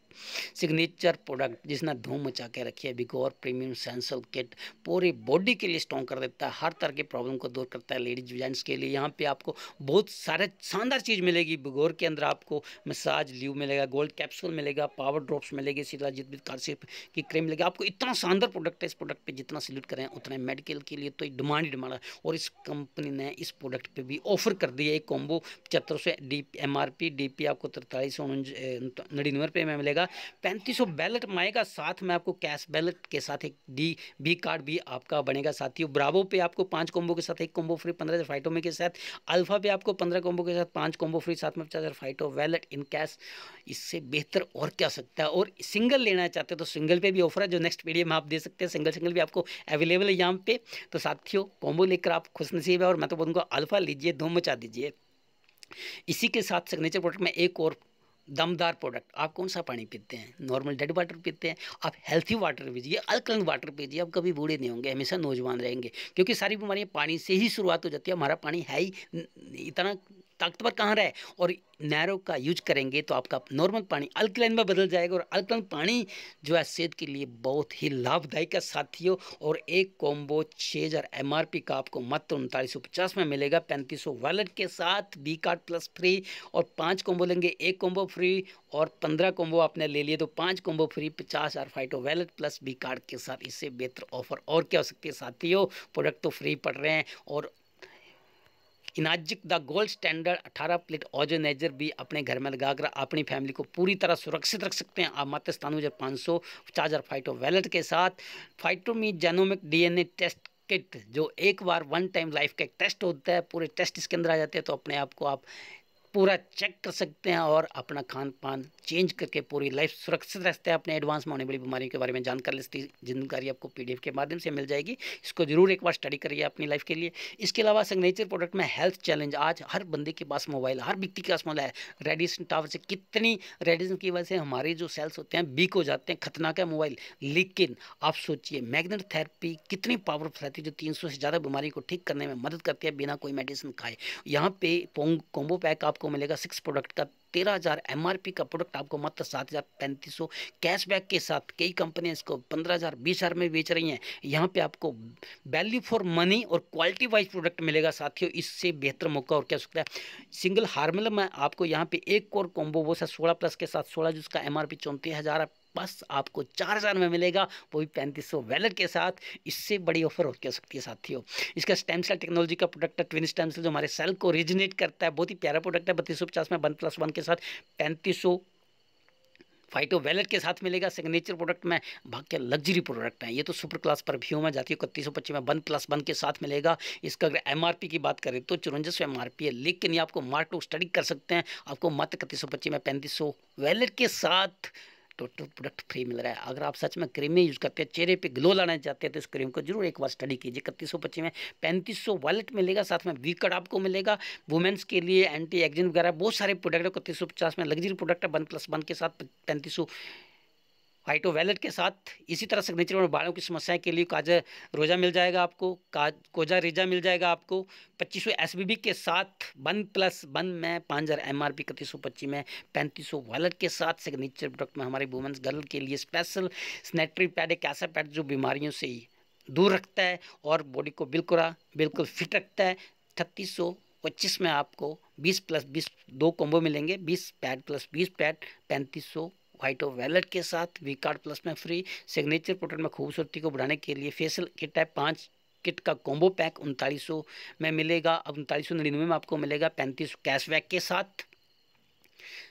S1: सिग्नेचर प्रोडक्ट जिसने धूम मचा के रखी है, बिगोर प्रीमियम सेंसल किट, पूरी बॉडी के लिए स्ट्रॉन्ग कर देता है, हर तरह के प्रॉब्लम को दूर करता है लेडीज जेंट्स के लिए। यहाँ पे आपको बहुत सारे शानदार चीज़ मिलेगी। बिगोर के अंदर आपको मसाज ल्यू मिलेगा, गोल्ड कैप्सूल मिलेगा, पावर ड्रॉप्स मिलेगी, शिलाजीत कार्सिप की क्रीम मिलेगी। आपको इतना शानदार प्रोडक्ट है, इस प्रोडक्ट पे जितना सैल्यूट करें उतना मेडिकल के लिए तो डिमांड ही डिमांड है। और इस कंपनी ने इस प्रोडक्ट पे भी ऑफर कर दी है एक कॉम्बो 7500 MRP, DP आपको 4399 रुपये में मिलेगा, 3500 बैलेट में आएगा, साथ में आपको कैश बैलेट के साथ एक बी कार्ड भी आपका बनेगा। साथियों, ब्रावो पे आपको 5 कॉम्बो के साथ एक कॉम्बो फ्री 15,000 फाइटो के साथ, अल्फा पे आपको 15 कॉम्बो के साथ 5 कॉम्बो फ्री, साथ में 50,000 फाइटो वैलेट इन कैश। इससे बेहतर और क्या सकता है। और सिंगल लेना चाहते हो तो सिंगल पे भी ऑफर है, जो नेक्स्ट वीडियो में आप दे सकते हैं। सिंगल भी आपको अवेलेबल है यहाँ पे। तो साथियों, कॉम्बो लेकर आप खुशनसीब है और मैं तो बोलूँगा अल्फा लीजिए, धूम मचा दीजिए। इसी के साथ सिग्नेचर प्रोडक्ट में एक और दमदार प्रोडक्ट, आप कौन सा पानी पीते हैं, नॉर्मल डेड वाटर पीते हैं, आप हेल्थी वाटर पीजिए, अल्कलाइन वाटर पीजिए, आप कभी बूढ़े नहीं होंगे, हमेशा नौजवान रहेंगे। क्योंकि सारी बीमारियां पानी से ही शुरुआत हो जाती है। हमारा पानी है ही इतना ताकतवर कहाँ रहा है, और नैरो का यूज करेंगे तो आपका नॉर्मल पानी अल्कलाइन में बदल जाएगा। और अल्कलाइन पानी जो है सेहत के लिए बहुत ही लाभदायक है साथियों। और एक कॉम्बो 6000 MRP का आपको मात्र 3950 में मिलेगा, 3500 वैलेट के साथ, बी कार्ड प्लस फ्री। और 5 कॉम्बो लेंगे, एक कॉम्बो फ्री, और 15 कॉम्बो आपने ले लिए तो 5 combo free, 50,000 phyto wallet plus B card के साथ। इससे बेहतर ऑफर और क्या हो सकती है साथियों। प्रोडक्ट तो फ्री पड़ रहे हैं और Enagic the gold standard 18 plate ozoniser भी अपने घर में लगाकर अपनी फैमिली को पूरी तरह सुरक्षित रख सकते हैं आप मात्र 97,500, 50,000 फाइटो वैलेट के साथ। फाइटोमी जेनोमिक DNA टेस्ट किट, जो एक बार वन टाइम लाइफ का एक टेस्ट होता है, पूरे टेस्ट इसके अंदर आ जाते हैं, तो अपने आप को आप पूरा चेक कर सकते हैं और अपना खान पान चेंज करके पूरी लाइफ सुरक्षित रखते हैं। अपने एडवांस में होने वाली बीमारियों के बारे में जानकारी आपको PDF के माध्यम से मिल जाएगी। इसको जरूर एक बार स्टडी करिए अपनी लाइफ के लिए। इसके अलावा सिग्नेचर प्रोडक्ट में हेल्थ चैलेंज, आज हर बंदे के पास मोबाइल, हर व्यक्ति के पास मोबाइल है। रेडिएशन टावर से कितनी रेडिएशन की वजह से हमारे जो सेल्स होते हैं वीक हो जाते हैं, खतरनाक है मोबाइल। लेकिन आप सोचिए मैग्नेट थेरेपी कितनी पावरफुल रहती है, जो 300 से ज़्यादा बीमारी को ठीक करने में मदद करती है बिना कोई मेडिसिन खाए। यहाँ पे कॉम्बो पैक आपको मिलेगा 6 प्रोडक्ट का, 13,000 MRP का प्रोडक्ट आपको मात्र 7,3500 कैशबैक के साथ। कई कंपनियां इसको 15,000 20,000 में बेच रही हैं। यहाँ पे आपको वैल्यू फॉर मनी और क्वालिटी वाइज प्रोडक्ट मिलेगा साथियों। इससे बेहतर मौका और क्या सकता है। सिंगल हार्मल में आपको यहाँ पे एक और कॉम्बो वो 16 प्लस के साथ 16 जिसका MRP 34,000 बस आपको 4,000 में मिलेगा, वो भी 3500 वैलेट के साथ। इससे बड़ी ऑफर हो क्या सकती है साथियों। इसका स्टेम सेल टेक्नोलॉजी का प्रोडक्ट है, ट्विन स्टेम सेल जो हमारे सेल को ओरिजिनेट करता है। बहुत ही प्यारा प्रोडक्ट है, 3250 में 1+1 के साथ 3500 फाइटो वैलेट के साथ मिलेगा। सिग्नेचर प्रोडक्ट में भाग्य लग्जरी प्रोडक्ट है, ये तो सुपर क्लास परफ्यूम है, जाती है 3125 में 1+1 के साथ मिलेगा। इसका अगर MRP की बात करें तो 5400 MRP है, लेकिन ये आपको मार्क टू स्टडी कर सकते हैं, आपको मात्र 3125 में 3500 वैलेट के साथ टोटल प्रोडक्ट फ्री मिल रहा है। अगर आप सच में क्रीम यूज़ करते हैं, चेहरे पे ग्लो लाना चाहते हैं, तो इस क्रीम को जरूर एक बार स्टडी कीजिए। 3125 में 3500 वॉलेट मिलेगा, साथ में वी कार्ड आपको मिलेगा। वुमेन्स के लिए एंटी एग्जिन वगैरह बहुत सारे प्रोडक्ट है। 3150 में लग्जरी प्रोडक्ट है, 1+1 के साथ 3500 वाइटो वैलेट के साथ। इसी तरह सिग्नेचर और बालों की समस्याएं के लिए काजा रोजा मिल जाएगा आपको, कोजा रेजा मिल जाएगा आपको 2500 SBB के साथ। 1+1 में 5000 MRP 3125 में 3500 वॉलेट के साथ। सिग्नेचर प्रोडक्ट में हमारी वुमेन्स गर्ल के लिए स्पेशल सैनिटरी पैड, एक ऐसा पैड जो बीमारियों से दूर रखता है और बॉडी को बिल्कुल फिट रखता है। 3625 में आपको 20+20 2 कॉम्बो मिलेंगे, 20 पैड प्लस 20 पैड 3500 वाइटो वैलेट के साथ। वी कार्ड प्लस में फ्री। सिग्नेचर प्रोडक्ट में खूबसूरती को बढ़ाने के लिए फेशियल किट है, 5 किट का कॉम्बो पैक 3900 में मिलेगा। अब 3999 में आपको मिलेगा 3500 कैशबैक के साथ।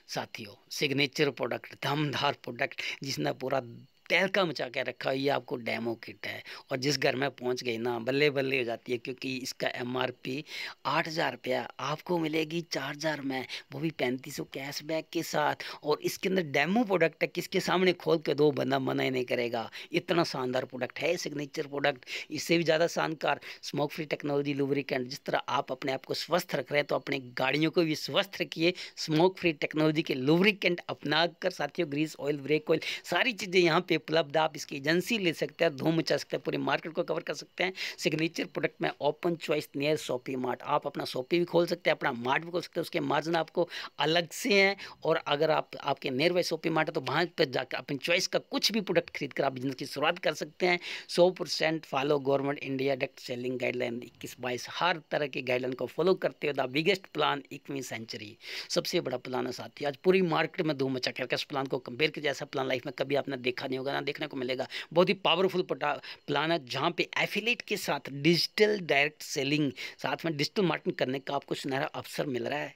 S1: साथियों, सिग्नेचर प्रोडक्ट दमदार प्रोडक्ट जिसने पूरा तहलका मचा के रखा, ये आपको डेमो किट है और जिस घर में पहुंच गई ना बल्ले बल्ले हो जाती है, क्योंकि इसका MRP 8000 रुपया आपको मिलेगी 4000 में, वो भी 3500 कैशबैक के साथ। और इसके अंदर डेमो प्रोडक्ट है, किसके सामने खोल के दो बंदा मना ही नहीं करेगा। इतना शानदार प्रोडक्ट है सिग्नेचर प्रोडक्ट। इससे भी ज़्यादा शानदार स्मोक फ्री टेक्नोलॉजी लुब्रिकेंट। जिस तरह आप अपने आप को स्वस्थ रख रहे हैं, तो अपने गाड़ियों को भी स्वस्थ रखिए स्मोक फ्री टेक्नोलॉजी के लुब्रिकेंट अपना कर। साथियों, ग्रीस ऑयल, ब्रेक ऑयल, सारी चीज़ें यहाँ पे उपलब्ध। आप इसकी एजेंसी ले सकते हैं, धूम मचा सकते हैं, पूरी मार्केट को कवर कर सकते हैं। सिग्नेचर प्रोडक्ट में open choice near shoppe mart, आप अपना शॉपी भी खोल सकते हैं, अपना मार्ट भी खोल सकते हैं। उसके मार्जिन आपको अलग से हैं। और अगर आप आपके नियर बाई शॉपी मार्ट है, तो वहाँ पर जाकर अपनी चॉइस का कुछ भी प्रोडक्ट खरीद कर आप बिजनेस की शुरुआत कर सकते हैं। 100% follow government India direct selling guideline 21-22, हर तरह की गाइडलाइन को फॉलो करते हुए द बिगेस्ट प्लान 21वीं सेंचुरी, सबसे बड़ा प्लान है साथी। आज पूरी मार्केट में धूम मचा करके इस प्लान को कंपेयर किया, जैसा प्लान लाइफ में कभी आपने देखा नहीं होगा, ना देखने को मिलेगा। बहुत ही पावरफुल प्लान है, जहां पे एफिलिएट के साथ डिजिटल डायरेक्ट सेलिंग, साथ में डिजिटल मार्केटिंग करने का आपको सुनहरा अवसर मिल रहा है।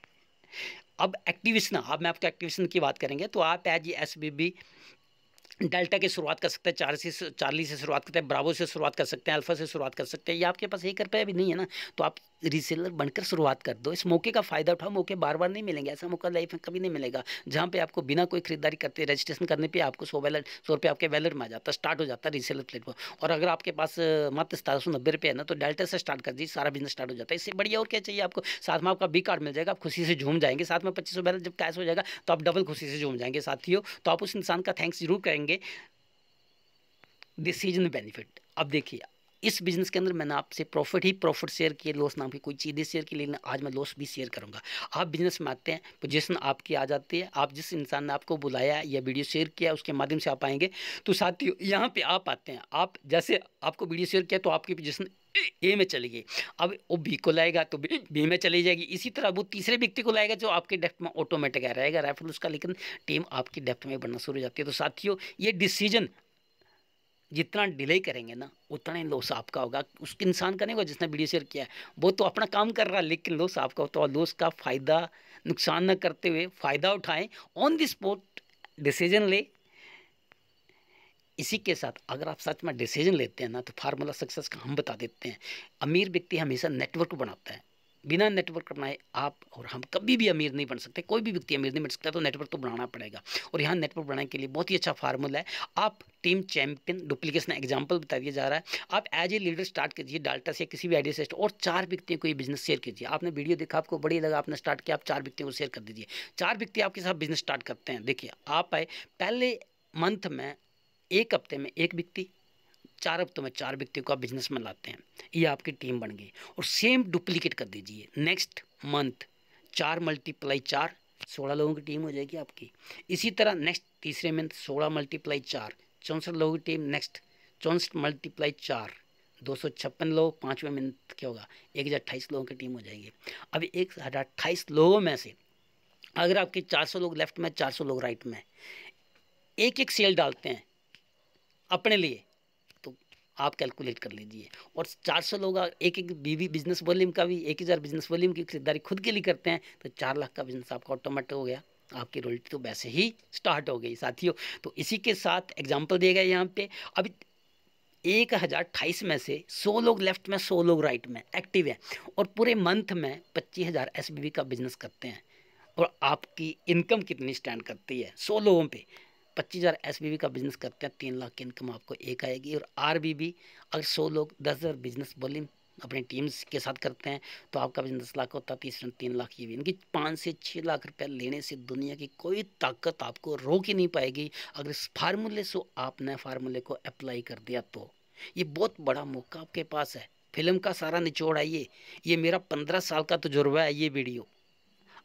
S1: अब एक्टिवेशन, अब मैं आपको एक्टिवेशन की बात करेंगे, तो आप एज SBB डेल्टा की शुरुआत कर सकते हैं, चार्ली से शुरुआत करते हैं, ब्रावो से शुरुआत कर सकते हैं, अल्फा से शुरुआत कर सकते हैं। ये आपके पास 1 रुपया भी नहीं है ना, तो आप रीसेलर बनकर शुरुआत कर दो। इस मौके का फ़ायदा उठाओ, मौके बार बार नहीं मिलेंगे, ऐसा मौका लाइफ में कभी नहीं मिलेगा जहाँ पे आपको बिना कोई खरीदारी करते रजिस्ट्रेशन करने पे आपको 100 रुपये आपके वैलेट में आ जाता, स्टार्ट हो जाता है रीसेलर प्लेटफॉर्म। और अगर आपके पास मात्र 1790 रुपये है ना, तो डेल्टा से स्टार्ट कर दीजिए, सारा बिजनेस स्टार्ट हो जाता है। इससे बढ़िया और क्या चाहिए आपको। साथ में आपका बी कार्ड मिल जाएगा, आप खुशी से झूम जाएंगे। साथ में 2500 बैलेंस जब कैश हो जाएगा, तो आप डबल खुशी से झूम जाएंगे साथियों। तो आप उस इंसान का थैंक्स जरूर करेंगे। डिसीजन बेनिफिट, अब देखिए इस बिजनेस के अंदर मैंने आपसे प्रॉफिट शेयर किए, लॉस नाम की कोई चीज़ें शेयर की, लेकिन आज मैं लॉस भी शेयर करूंगा। आप बिजनेस में आते हैं, पोजीशन आपकी आ जाती है, आप जिस इंसान ने आपको बुलाया या वीडियो शेयर किया उसके माध्यम से आप आएंगे। तो साथियों, यहाँ पे आप आते हैं, आप जैसे आपको वीडियो शेयर किया तो आपकी पोजीशन ए में चली गई। अब वो बी को लाएगा तो बी में चली जाएगी। इसी तरह वो तीसरे व्यक्ति को लाएगा जो आपके डेप्थ में ऑटोमेटिक रहेगा रेफरल उसका, लेकिन टीम आपकी डेप्थ में बढ़ना शुरू हो जाती है। तो साथियों, ये डिसीजन जितना डिले करेंगे ना, उतना ही लॉस आपका होगा। उस इंसान का नहीं होगा जिसने वीडियो शेयर किया है, वो तो अपना काम कर रहा है, लेकिन लॉस आपका होता है। लॉस का फ़ायदा नुकसान न करते हुए फ़ायदा उठाएं, ऑन द स्पॉट डिसीजन ले। इसी के साथ अगर आप सच में डिसीजन लेते हैं ना, तो फार्मूला सक्सेस का हम बता देते हैं। अमीर व्यक्ति हमेशा नेटवर्क बनाता है, बिना नेटवर्क बनाए आप और हम कभी भी अमीर नहीं बन सकते। कोई भी व्यक्ति अमीर नहीं बन सकता, तो नेटवर्क तो बनाना पड़ेगा। और यहाँ नेटवर्क बनाने के लिए बहुत ही अच्छा फार्मूला है। आप टीम चैंपियन डुप्लीकेशन एग्जांपल बता दिया जा रहा है। आप एज ए लीडर स्टार्ट कीजिए डाल्टा से, किसी भी आइडिया से, और 4 व्यक्तियों को ये बिजनेस शेयर कीजिए। आपने वीडियो देखा, आपको बढ़िया लगा, आपने स्टार्ट किया, आप 4 व्यक्तियों को शेयर कर दीजिए। 4 व्यक्ति आपके साथ बिजनेस स्टार्ट करते हैं। देखिए, आप आए पहले मंथ में, 1 हफ्ते में 1 व्यक्ति, 4 हफ्तों में 4 व्यक्तियों को आप बिजनेस में लाते हैं, ये आपकी टीम बन गई। और सेम डुप्लीकेट कर दीजिए नेक्स्ट मंथ, 4 × 4 16 लोगों की टीम हो जाएगी आपकी। इसी तरह नेक्स्ट तीसरे मंथ 16 × 4 64 लोगों की टीम। नेक्स्ट 64 × 4 256 लोग। 5वें मंथ क्या होगा, 1028 लोगों की टीम हो जाएगी। अभी 1028 लोगों में से अगर आपके 400 लोग लेफ्ट में, 400 लोग राइट में, एक सेल डालते हैं अपने लिए, तो आप कैलकुलेट कर लीजिए। और 400 लोग एक बीवी बिजनेस वॉल्यूम का भी 1000 बिजनेस वॉल्यूम की खरीदारी खुद के लिए करते हैं, तो 4 लाख का बिजनेस आपका ऑटोमेटिक हो गया। आपकी रॉयल्टी तो वैसे ही स्टार्ट हो गई साथियों। तो इसी के साथ एग्जाम्पल दिया गया यहाँ पे। अभी 1028 में से 100 लोग लेफ्ट में, 100 लोग राइट में एक्टिव हैं, और पूरे मंथ में 25,000 SBB का बिजनेस करते हैं। और आपकी इनकम कितनी स्टैंड करती है 100 लोगों पे, 25,000 SBB का बिजनेस करते हैं 3 लाख की इनकम आपको एक आएगी। और RBB अगर 100 लोग 10,000 बिजनेस वॉल्यूम अपनी टीम्स के साथ करते हैं तो आपका बिजनेस 10 लाख होता है, 3 लाख ये भी। इनकी 5 से 6 लाख रुपए लेने से दुनिया की कोई ताकत आपको रोक ही नहीं पाएगी अगर इस फार्मूले से आपने फार्मूले को अप्लाई कर दिया तो। ये बहुत बड़ा मौका आपके पास है। फिल्म का सारा निचोड़ है ये मेरा 15 साल का तजुर्बा है ये वीडियो।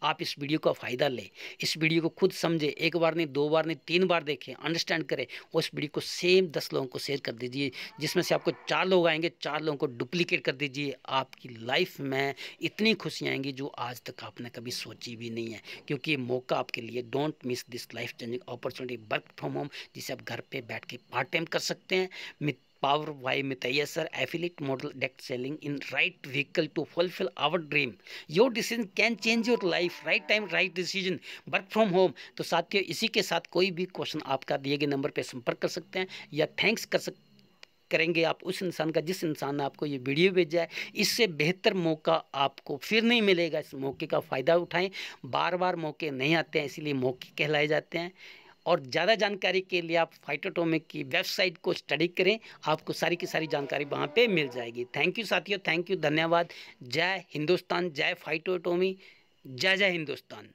S1: आप इस वीडियो का फ़ायदा लें, इस वीडियो को खुद समझें, एक बार नहीं, 2 बार नहीं, 3 बार देखें, अंडरस्टैंड करें और इस वीडियो को सेम 10 लोगों को शेयर कर दीजिए, जिसमें से आपको 4 लोग आएंगे, 4 लोगों को डुप्लीकेट कर दीजिए। आपकी लाइफ में इतनी खुशियाँ आएंगी जो आज तक आपने कभी सोची भी नहीं है, क्योंकि ये मौका आपके लिए। Don't miss this life changing opportunity work from home, जिसे आप घर पर बैठ के पार्ट टाइम कर सकते हैं। Power by Mithaiya sir, affiliate model direct selling in right vehicle to fulfill our dream. Your decision can change your life. Right time, right decision. Work from home. तो साथियों, इसी के साथ कोई भी क्वेश्चन आपका दिए गए नंबर पे संपर्क कर सकते हैं या थैंक्स करेंगे आप उस इंसान का जिस इंसान ने आपको ये वीडियो भेजा है। इससे बेहतर मौका आपको फिर नहीं मिलेगा। इस मौके का फ़ायदा उठाएं। बार बार मौके नहीं आते हैं, इसीलिए मौके कहलाए जाते हैं। और ज़्यादा जानकारी के लिए आप फाइटोटोमी की वेबसाइट को स्टडी करें, आपको सारी की सारी जानकारी वहाँ पे मिल जाएगी। थैंक यू साथियों, थैंक यू, धन्यवाद। जय हिंदुस्तान, जय फाइटोटोमी, जय जय हिंदुस्तान।